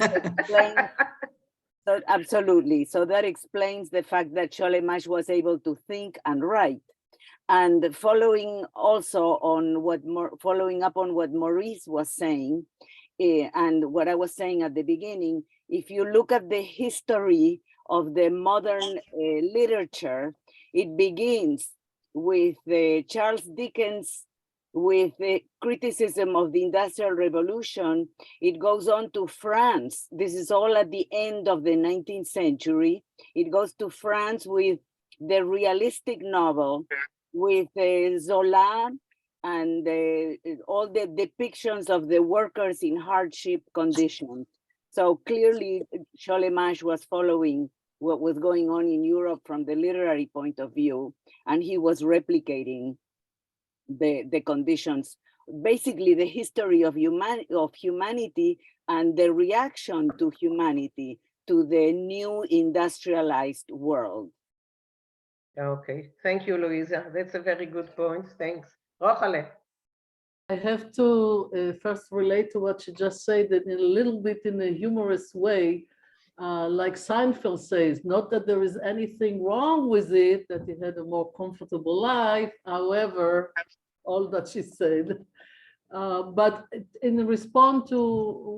so absolutely. So that explains the fact that Sholem Ash was able to think and write. And following up on what Maurice was saying, and what I was saying at the beginning, if you look at the history of the modern literature, it begins with Charles Dickens, with the criticism of the Industrial Revolution. It goes on to France. This is all at the end of the 19th century. It goes to France with the realistic novel, with Zola, and all the depictions of the workers in hardship conditions. So clearly, Sholem Ash was following what was going on in Europe from the literary point of view, and he was replicating the conditions, basically the history of humanity and the reaction to humanity to the new industrialized world. Okay, thank you, Louisa. That's a very good point. Thanks. Rochale. I have to first relate to what you just said, that in a little bit in a humorous way, like Seinfeld says, not that there is anything wrong with it, that he had a more comfortable life, however, all that she said. But in response to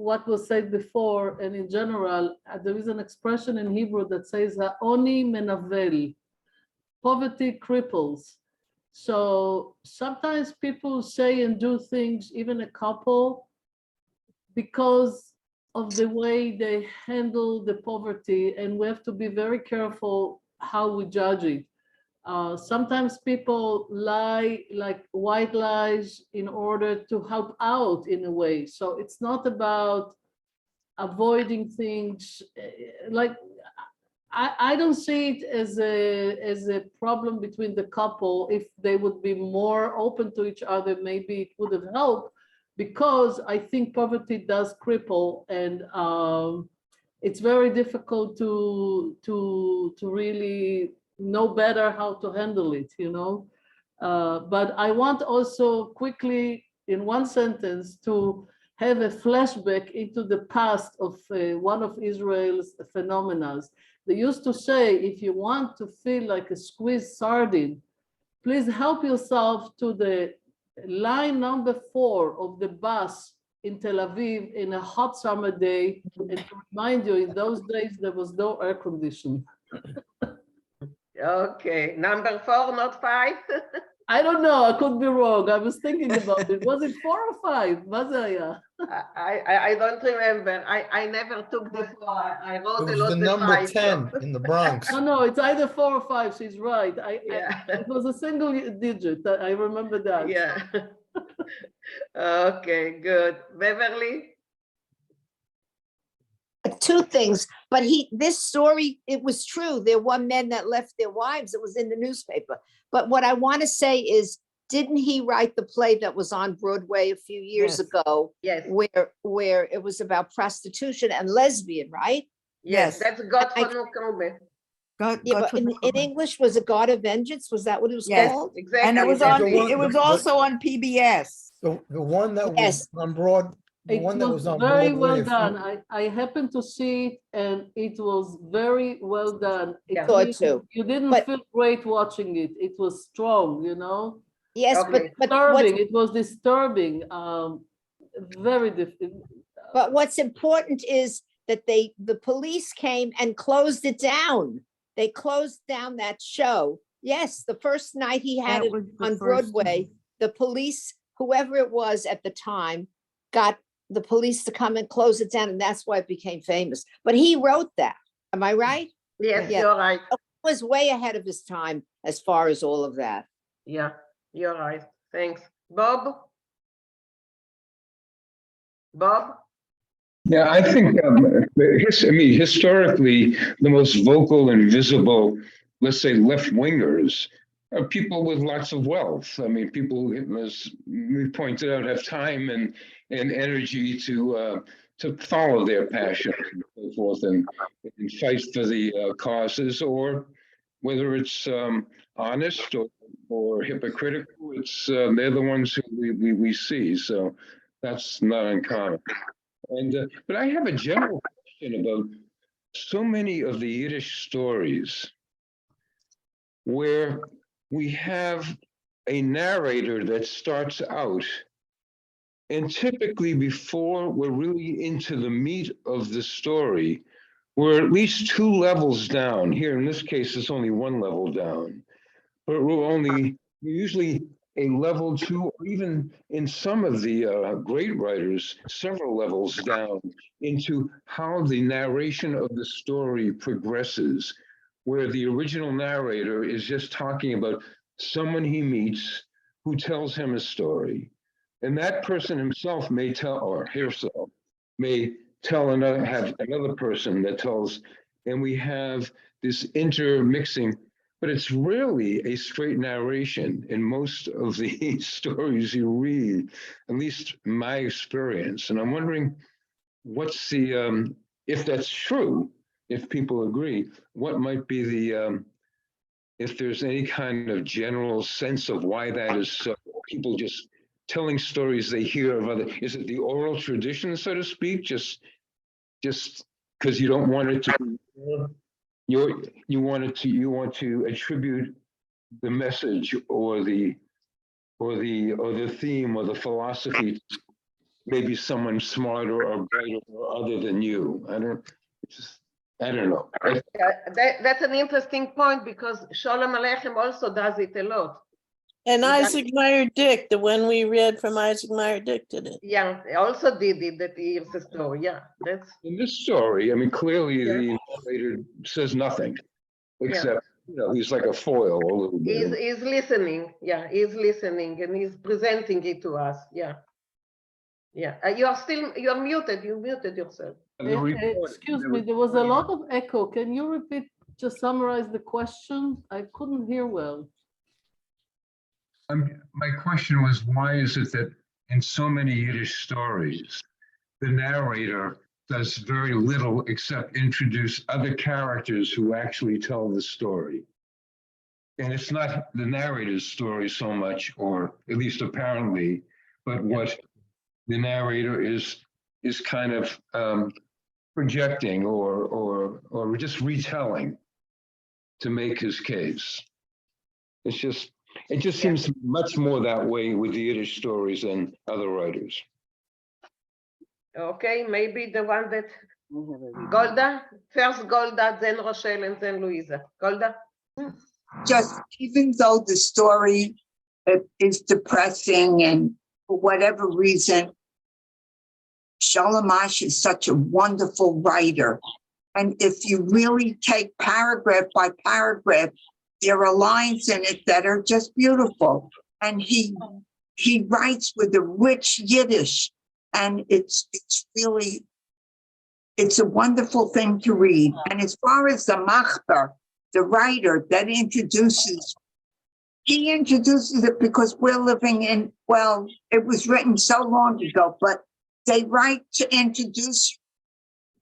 what was said before, and in general, there is an expression in Hebrew that says, "Ha'oni menavel," poverty cripples. So sometimes people say and do things, even a couple, because of the way they handle the poverty, and we have to be very careful how we judge it. Sometimes people lie, like white lies, in order to help out in a way. So it's not about avoiding things. Like I don't see it as a problem between the couple. If they would be more open to each other, maybe it would have helped, because I think poverty does cripple, and it's very difficult to really know better how to handle it, you know. But I want also quickly, in one sentence, to have a flashback into the past of one of Israel's phenomena. They used to say, if you want to feel like a squeezed sardine, please help yourself to the line number 4 of the bus in Tel Aviv in a hot summer day. And to remind you, in those days, there was no air conditioning. Okay, number 4, not 5. I don't know. I could be wrong. I was thinking about it. Was it 4 or 5? Mazaya. I don't remember. I never took the 4. I wrote It a was lot the the number 5. 10 in the Bronx. No, it's either 4 or 5. She's right. Yeah. It was a single digit. I remember that. Yeah. Okay, good. Beverly? 2 things, but this story, it was true. There were men that left their wives. It was in the newspaper. But what I want to say is, didn't he write the play that was on Broadway a few years Yes. ago? Yes. Where it was about prostitution and lesbian, right? Yes, that's God I- for no comment. Yeah, but in English, was it God of Vengeance? Was that what it was Yes. called? Exactly. And it was that's on, it. it was also on PBS. The one that was Yes. on Broad, the It one that was was on very Broadway. well a few- done. I happened to see it and it was very well done. Yeah. Thought too. You didn't But- feel great watching it. It was strong, you know? Yes, Okay. but Disturbing. It was disturbing. Very difficult. But what's important is that the police came and closed it down. They closed down that show. Yes, the first night he had That it was the on first Broadway, night. the police, whoever it was at the time, got the police to come and close it down, and that's why it became famous. But he wrote that. Am I right? Yes, Yeah. you're right. He was way ahead of his time as far as all of that. Yeah, you're right. Thanks. Bob? Bob? Yeah, I think, historically, the most vocal and visible, let's say, left-wingers are people with lots of wealth. I mean, people, as we pointed out, have time and energy to follow their passion and so forth and fight for the causes, or whether it's honest or hypocritical, it's they're the ones who we see. So that's not uncommon. And but I have a general question about so many of the Yiddish stories where we have a narrator that starts out, and typically before we're really into the meat of the story, we're at least 2 levels down. Here in this case, it's only 1 level down, but we're usually a level 2, or even in some of the great writers, several levels down into how the narration of the story progresses, where the original narrator is just talking about someone he meets who tells him a story. And that person himself may tell, or herself, may tell another, have another person that tells, and we have this intermixing. But it's rarely a straight narration in most of the stories you read, at least in my experience. And I'm wondering what's the, if that's true, if people agree, what might be the, if there's any kind of general sense of why that is so, people just telling stories they hear of other, is it the oral tradition, so to speak, just because you don't want it to be, you want to attribute the message or the theme or the philosophy to maybe someone smarter or brighter or other than you. I don't know. That's an interesting point, because Sholem Aleichem also does it a lot. And He does- Isaac Meyer Dick, the one we read from Isaac Meyer Dick did it. Yeah, he also did it, that he hears the story. Yeah, that's In this story, I mean, clearly Yeah. the narrator says nothing, except, he's like a foil a little bit. he's listening. Yeah, he's listening and he's presenting it to us. Yeah. Yeah. You're muted. You muted yourself. Excuse me, there was a lot of echo. Can you repeat, just summarize the question? I couldn't hear well. My question was, why is it that in so many Yiddish stories, the narrator does very little except introduce other characters who actually tell the story? And it's not the narrator's story so much, or at least apparently, but what the narrator is kind of projecting or just retelling to make his case. It just seems much more that way with the Yiddish stories than other writers. Okay, maybe the one that Golda, first Golda, then Rochelle, and then Louisa. Golda? Just even though the story is depressing, and for whatever reason, Shalamash is such a wonderful writer. And if you really take paragraph by paragraph, there are lines in it that are just beautiful. And he writes with a rich Yiddish, and it's really, it's a wonderful thing to read. And as far as the Machbar, the writer that introduces, he introduces it because we're living in, well, it was written so long ago, but they write to introduce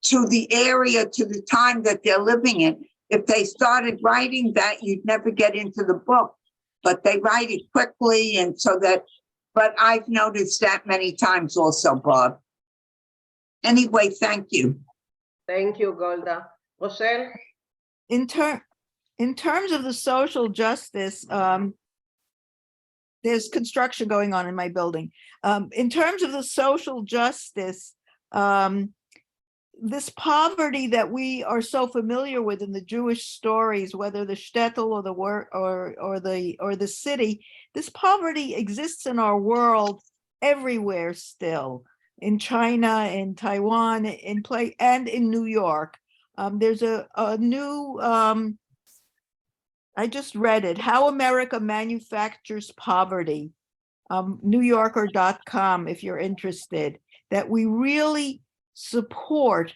to the area, to the time that they're living in. If they started writing that, you'd never get into the book, but they write it quickly. And so that, but I've noticed that many times also, Bob. Anyway, thank you. Thank you, Golda. Rochelle? In terms of the social justice, there's construction going on in my building. In terms of the social justice, this poverty that we are so familiar with in the Jewish stories, whether the shtetl or the city, this poverty exists in our world everywhere still. In China, in Taiwan, and in New York. There's a new, I just read it, How America Manufactures Poverty, NewYorker.com if you're interested, that we really support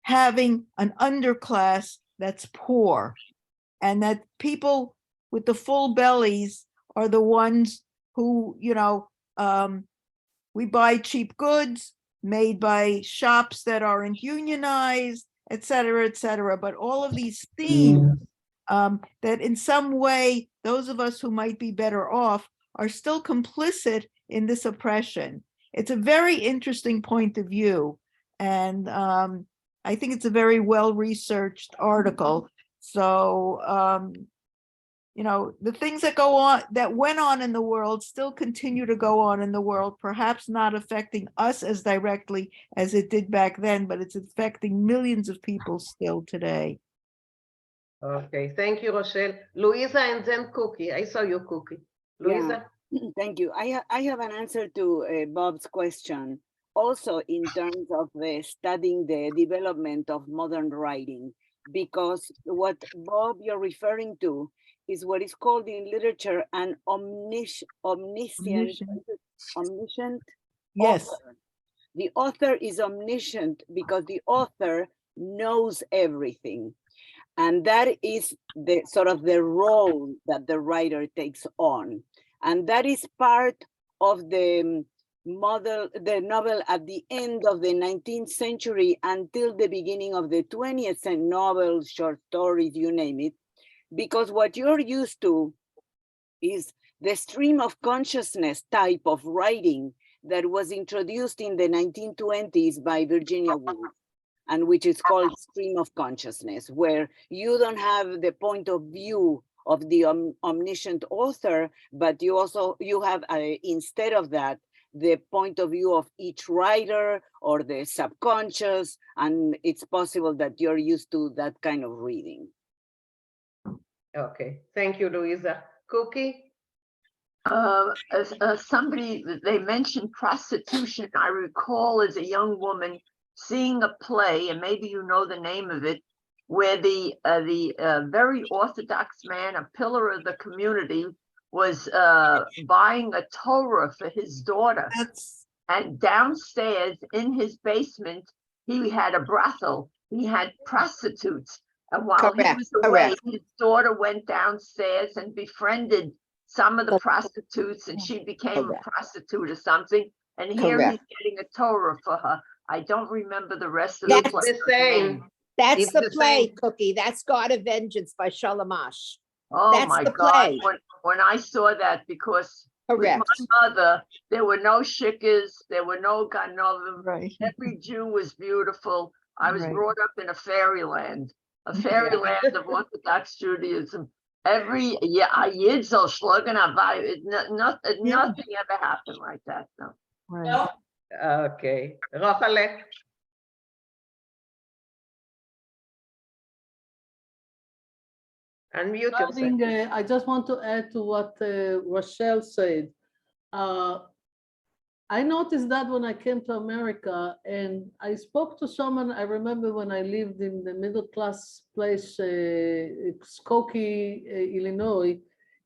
having an underclass that's poor, and that people with the full bellies are the ones who, we buy cheap goods made by shops that aren't unionized, et cetera, but all of these themes that in some way, those of us who might be better off are still complicit in this oppression. It's a very interesting point of view. And I think it's a very well-researched article. So, the things that go on, that went on in the world still continue to go on in the world, perhaps not affecting us as directly as it did back then, but it's affecting millions of people still today. Okay, thank you, Rochelle. Louisa and then Cookie. I saw you, Cookie. Louisa? Yeah. Thank you. I have an answer to Bob's question. Also in terms of studying the development of modern writing, because what, Bob, you're referring to is what is called in literature an omniscient yes. author. The author is omniscient because the author knows everything. And that is the sort of the role that the writer takes on. And that is part of the novel at the end of the 19th century until the beginning of the 20th century, novels, short stories, you name it. Because what you're used to is the stream of consciousness type of writing that was introduced in the 1920s by Virginia Woolf, and which is called stream of consciousness, where you don't have the point of view of the omniscient author, but you have, instead of that, the point of view of each writer or the subconscious, and it's possible that you're used to that kind of reading. Okay, thank you, Louisa. Cookie? Somebody, they mentioned prostitution. I recall as a young woman seeing a play, and maybe you know the name of it, where the very Orthodox man, a pillar of the community, was buying a Torah for his daughter. And downstairs in his basement, he had a brothel. He had prostitutes. And while he was away, his daughter went downstairs and befriended some of the prostitutes, and she became a prostitute or something. And here he's getting a Torah for her. I don't remember the rest of the play. The same. That's It's the the play, same. Cookie. That's God of Vengeance by Shalamash. Oh That's my the God, play. when I saw that, because with Correct. my mother, there were no shikkas, there were no ganovim. Right. Every Jew was beautiful. I was Right. brought up in a fairyland of Orthodox Judaism. Every Yid soll schlagen Havai. Nothing ever happened like that. No. Right. Okay, Rochelle? Unmute yourself. I just want to add to what Rochelle said. I noticed that when I came to America, and I spoke to someone, I remember when I lived in the middle class place, Skokie, Illinois,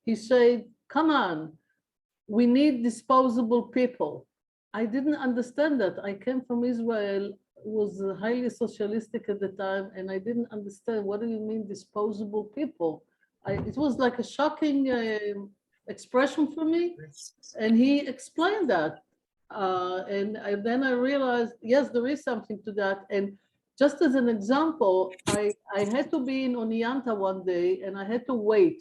he said, come on, we need disposable people. I didn't understand that. I came from Israel, was highly socialistic at the time, and I didn't understand, what do you mean disposable people? It was like a shocking expression for me, and he explained that. Then I realized, yes, there is something to that. And just as an example, I had to be in Oneonta one day, and I had to wait.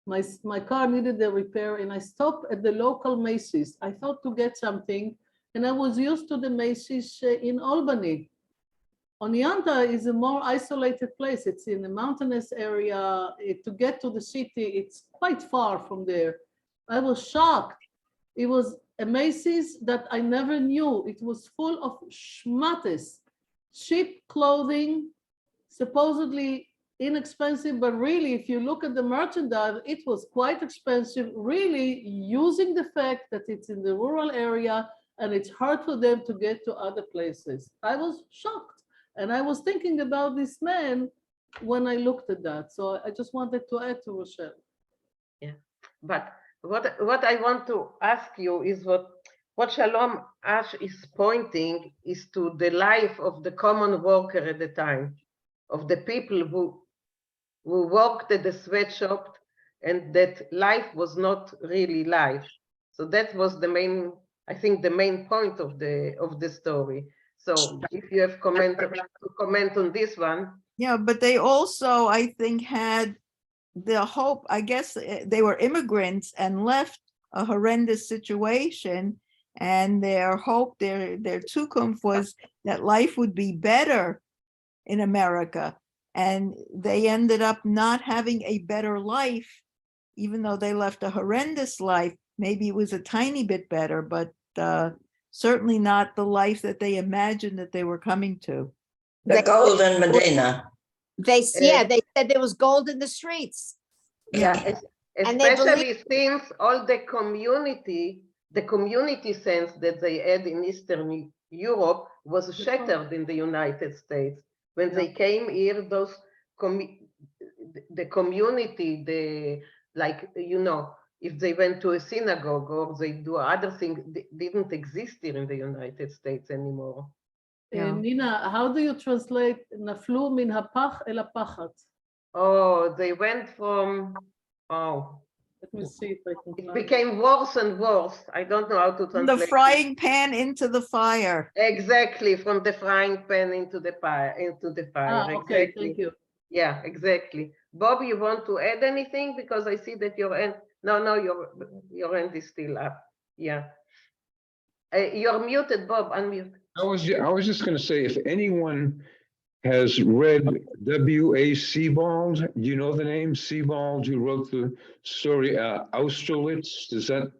My car needed a repair, and I stopped at the local Macy's. I thought to get something, and I was used to the Macy's in Albany. Oneonta is a more isolated place. It's in a mountainous area. To get to the city, it's quite far from there. I was shocked. It was a Macy's that I never knew. It was full of schmattes, cheap clothing, supposedly inexpensive, but really, if you look at the merchandise, it was quite expensive, really using the fact that it's in the rural area and it's hard for them to get to other places. I was shocked. And I was thinking about this man when I looked at that. So I just wanted to add to Rochelle. Yeah, but what I want to ask you is what Shalom Ash is pointing is to the life of the common worker at the time, of the people who worked at the sweatshop, and that life was not really life. So that was the main, I think, the main point of the story. So if you have comment on this one. Yeah, but they also, I think, had the hope, I guess they were immigrants and left a horrendous situation, and their hope, their Zukunft was that life would be better in America. And they ended up not having a better life, even though they left a horrendous life. Maybe it was a tiny bit better, but certainly not the life that they imagined that they were coming to. The Golden Medina. They said there was gold in the streets. Yeah, especially since all the community sense that they had in Eastern Europe was shattered in the United States. When they came here, the community, if they went to a synagogue or they do other things, they didn't exist here in the United States anymore. Nina, how do you translate naflu min hapach el hapachat? Oh, they went from, let me see if I can it became worse and worse. I don't know how to translate. The frying pan into the fire. Exactly, from the frying pan into the fire. Okay, exactly. thank you. Yeah, exactly. Bob, you want to add anything? Because I see that your hand, your hand is still up. Yeah. You're muted, Bob, unmute. I was just going to say, if anyone has read W.A. Sebald, do you know the name Sebald, who wrote the story Austerlitz? Does that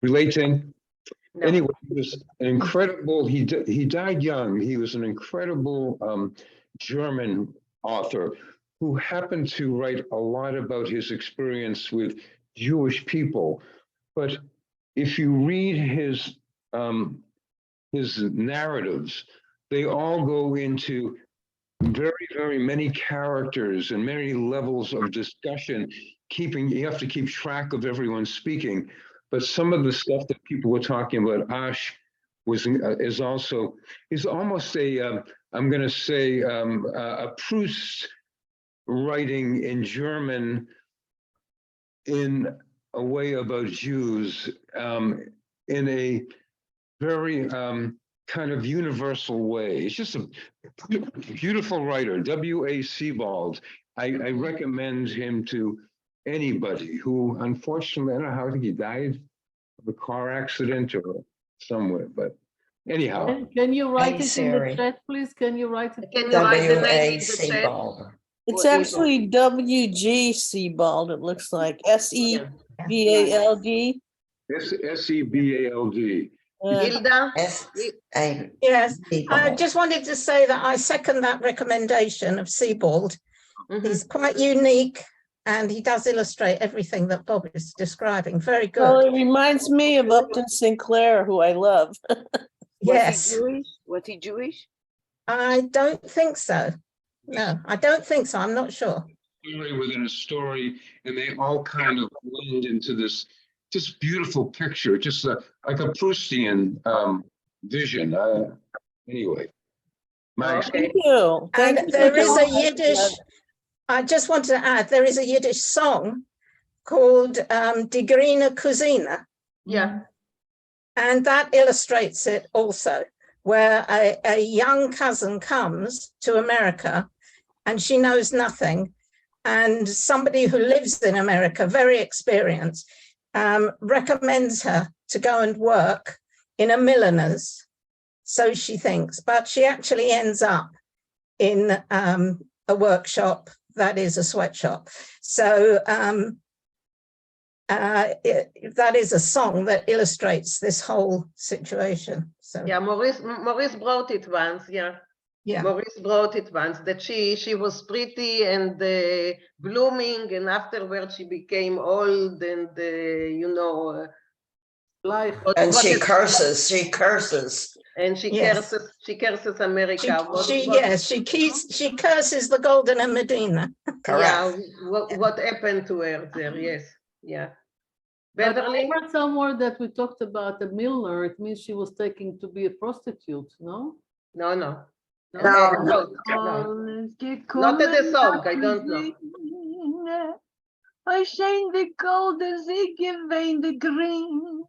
relate to him? No. Anyway, he was an incredible, he died young. He was an incredible German author who happened to write a lot about his experience with Jewish people. But if you read his narratives, they all go into very, very many characters and many levels of discussion. You have to keep track of everyone speaking. But some of the stuff that people were talking about, Ash is almost a, I'm going to say, a Proust writing in German in a way about Jews in a very kind of universal way. It's just a beautiful writer, W.A. Sebald. I recommend him to anybody who, unfortunately, I don't know how he died of a car accident or somewhere, but anyhow. Can you write it in the chat, please? Can you write it? W.A. Sebald. It's actually W.G. Sebald, it looks like. S-E-B-A-L-D. S-E-B-A-L-D. Hilda? Yes, I just wanted to say that I second that recommendation of Sebald. He's quite unique and he does illustrate everything that Bob is describing. Very Well, good. it reminds me of Upton Sinclair, who I love. Yes. Was he Jewish? I don't think so. No, I don't think so. I'm not sure. Story within a story, and they all kind of blend into this beautiful picture, just like a Proustian vision. Anyway, nice. Thank you. And Thank you there for is a telling us Yiddish, that. I just want to add, there is a Yiddish song called Die Grüne Cousine. Yeah. And that illustrates it also, where a young cousin comes to America and she knows nothing. And somebody who lives in America, very experienced, recommends her to go and work in a milliner's. So she thinks, but she actually ends up in a workshop that is a sweatshop. So that is a song that illustrates this whole situation. So yeah, Maurice brought it once. Yeah. Yeah. Maurice brought it once that she was pretty and blooming, and afterwards she became old and And she curses. And she Yes. curses America. She curses the Golden Medina. Yeah, what happened to her there? Yes, yeah. But I Beverly? read somewhere that we talked about a milliner. It means she was taken to be a prostitute, no? No. No. No. Not at the song, I don't know. I shine the golden zig vein the green.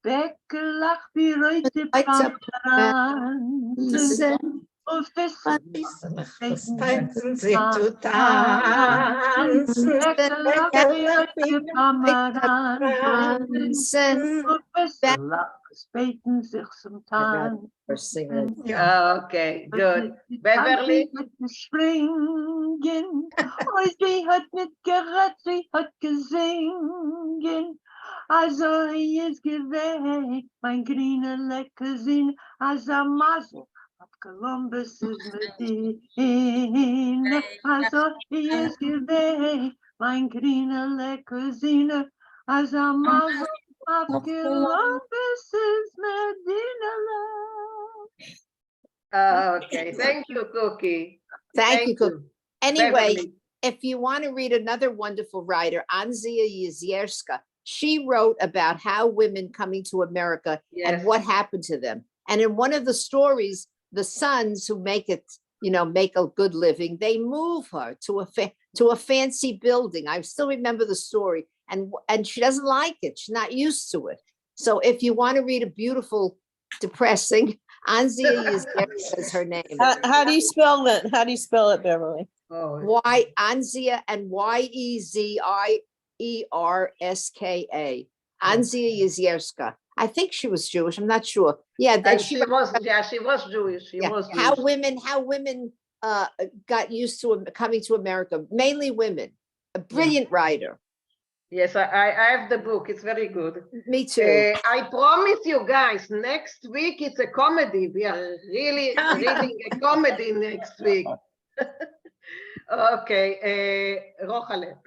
Beckelach die reute Pamperanzen. Auf Speisen sie zu tanzen. Beckelach die reute Pamperanzen. Auf Speiten sich zum Tanzen. Okay, good. Beverly? Springen. Oh, sie hat nicht gerät, sie hat gesingen. Also ist gewählt, mein grüner Leckersinn, als am Masel auf Columbus ist Medina. Also ist gewählt, mein grüner Leckersinn, als am Masel auf Columbus ist Medina. Okay, thank you, Cookie. Thank you, Cookie. Anyway, Beverly. if you want to read another wonderful writer, Anzia Yezierska, she wrote about how women coming to America and what happened to them. And in one of the stories, the sons who make a good living, they move her to a fancy building. I still remember the story, and she doesn't like it. She's not used to it. So if you want to read a beautiful, depressing, Anzia Yezierska is her name. How do you spell that? How do you spell it, Beverly? Anzia and Yezierska. Anzia Yezierska. I think she was Jewish. I'm not sure. Yeah, And she was Jewish. She was Jewish. How women got used to coming to America, mainly women. A brilliant writer. Yes, I have the book. It's very good. Me too. I promise you guys, next week it's a comedy. We are really reading a comedy next week. Okay, Rochale.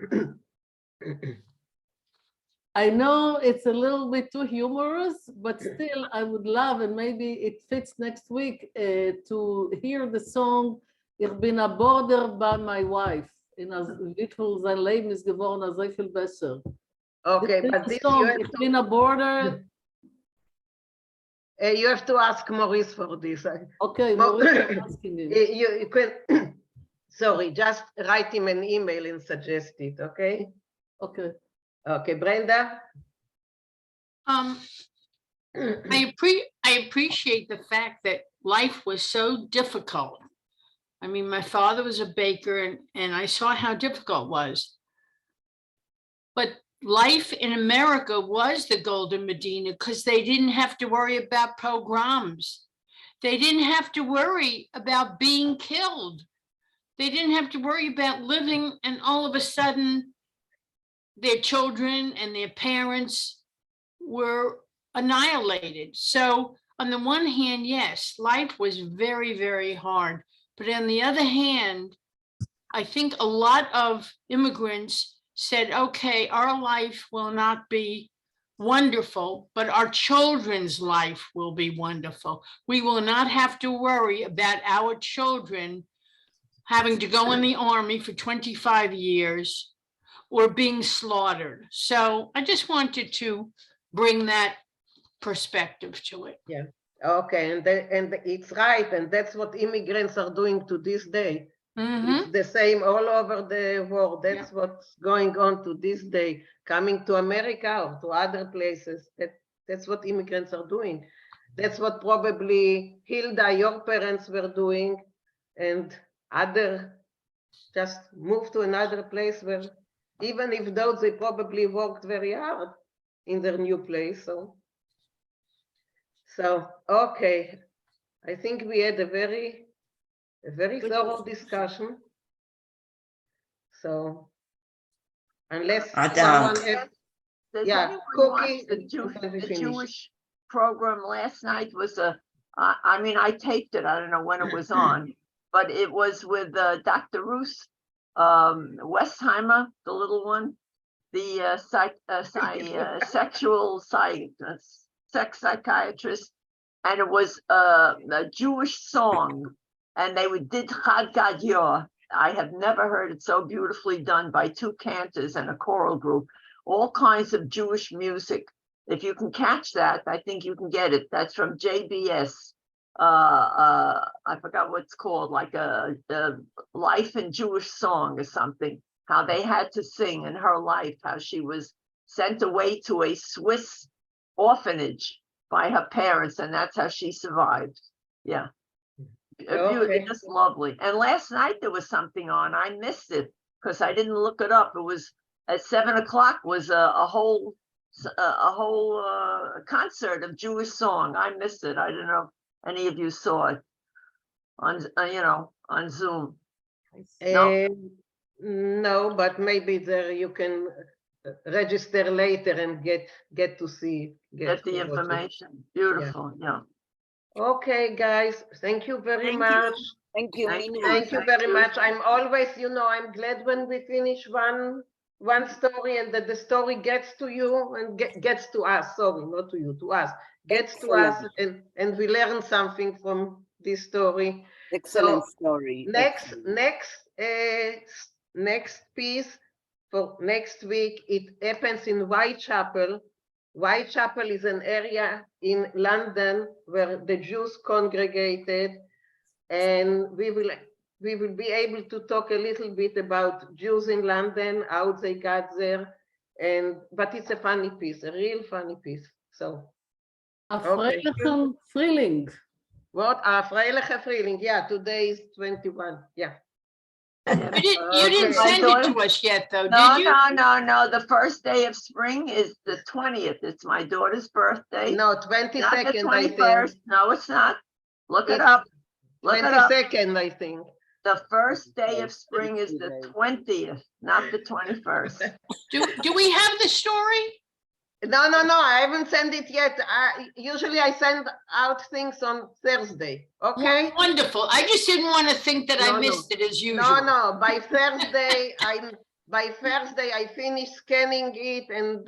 I know it's a little bit too humorous, but still I would love, and maybe it fits next week, to hear the song Ich bin a border by my wife. In Vinkl, sein Leben ist geworden so viel besser. Okay, but this song, you have Ich bin a border. You have to ask Maurice for this. Okay, Maurice is asking him. You can, sorry, just write him an email and suggest it, okay? Okay. Okay, Brenda? I appreciate the fact that life was so difficult. I mean, my father was a baker and I saw how difficult it was. But life in America was the Golden Medina because they didn't have to worry about pogroms. They didn't have to worry about being killed. They didn't have to worry about living and all of a sudden their children and their parents were annihilated. So on the one hand, yes, life was very, very hard. But on the other hand, I think a lot of immigrants said, okay, our life will not be wonderful, but our children's life will be wonderful. We will not have to worry about our children having to go in the army for 25 years or being slaughtered. So I just wanted to bring that perspective to it. Yeah. Okay, and it's right, and that's what immigrants are doing to this day. It's the same all over the world. That's what's going on to this day, coming to America or to other places. That's what immigrants are doing. That's what probably Hilda, your parents were doing, and other just moved to another place where, even if those, they probably worked very hard in their new place. So okay, I think we had a very thorough discussion. So unless someone else, Does yeah, anyone Cookie, watch the Jewish program last night? Was I mean, I taped it. I don't know when it was on, but it was with Dr. Ruth Westheimer, the little one, the sexual sex psychiatrist, and it was a Jewish song, and they did Chad Gad Yor. I have never heard it so beautifully done by two cantors and a choral group. All kinds of Jewish music. If you can catch that, I think you can get it. That's from JBS. I forgot what it's called, like a Life in Jewish Song or something. How they had to sing in her life, how she was sent away to a Swiss orphanage by her parents, and that's how she survived. Yeah. Okay. Just lovely. And last night there was something on. I missed it because I didn't look it up. It was at 7 o'clock. Was a whole concert of Jewish song. I missed it. I don't know if any of you saw it on on Zoom. No, but maybe there you can register later and get to see Get the information. Beautiful. Yeah. Okay, guys, thank you very much. Thank you. Thank you very much. I'm always, I'm glad when we finish one story and that the story gets to you and gets to us. Sorry, not to you, to us. Gets to us and we learn something from this story. Excellent story. Next piece for next week, it happens in Whitechapel. Whitechapel is an area in London where the Jews congregated, and we will be able to talk a little bit about Jews in London, how they got there, but it's a funny piece, a real funny piece. So, okay. Frühling. What? Freiliche Frühling. Yeah, today is 21. Yeah. You didn't send it to us yet, though, did you? No. The first day of spring is the 20th. It's my daughter's birthday. No, 22nd, not the 21st. I think. No, it's not. Look it up. 22nd, I think. The first day of spring is the 20th, not the 21st. Do we have the story? No, I haven't sent it yet. Usually I send out things on Thursday, okay? Wonderful. I just didn't want to think that I missed it as usual. No, by Thursday, I finish scanning it and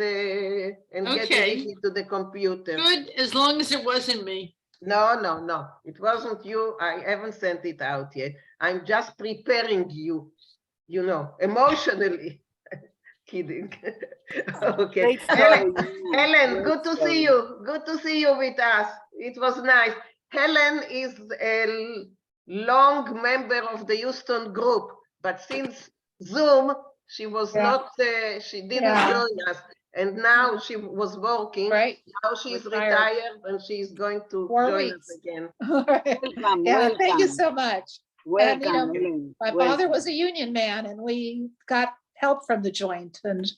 getting it to the computer. Good, as long as it wasn't me. No, it wasn't you. I haven't sent it out yet. I'm just preparing you, emotionally. Kidding. Okay. Helen, good to see you. Good to see you with us. It was nice. Helen is a long member of the Houston group, but since Zoom, she was not, she didn't join us. And now she was working. Right. Now she's retired and she's going to join us again. Welcome. Thank you so much. Welcome. And, my father was a union man and we got help from the joint, and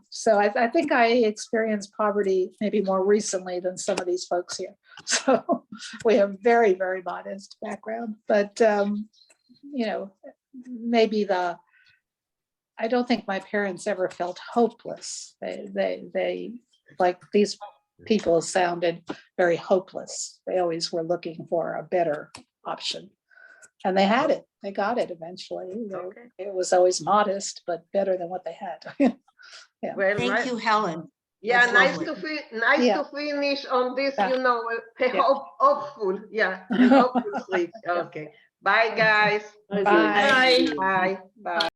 so I think I experienced poverty maybe more recently than some of these folks here. So we have very, very modest background, but maybe I don't think my parents ever felt hopeless. They like these people sounded very hopeless. They always were looking for a better option. And they had it. They got it eventually. It was always modest, but better than what they had. Yeah. Well, Thank you, Helen. Yeah, That's nice lovely. to finish on this, Yeah. you know, Yeah. hopeful, yeah, hopeful streak. Okay. Bye, guys. Bye. Bye. Bye.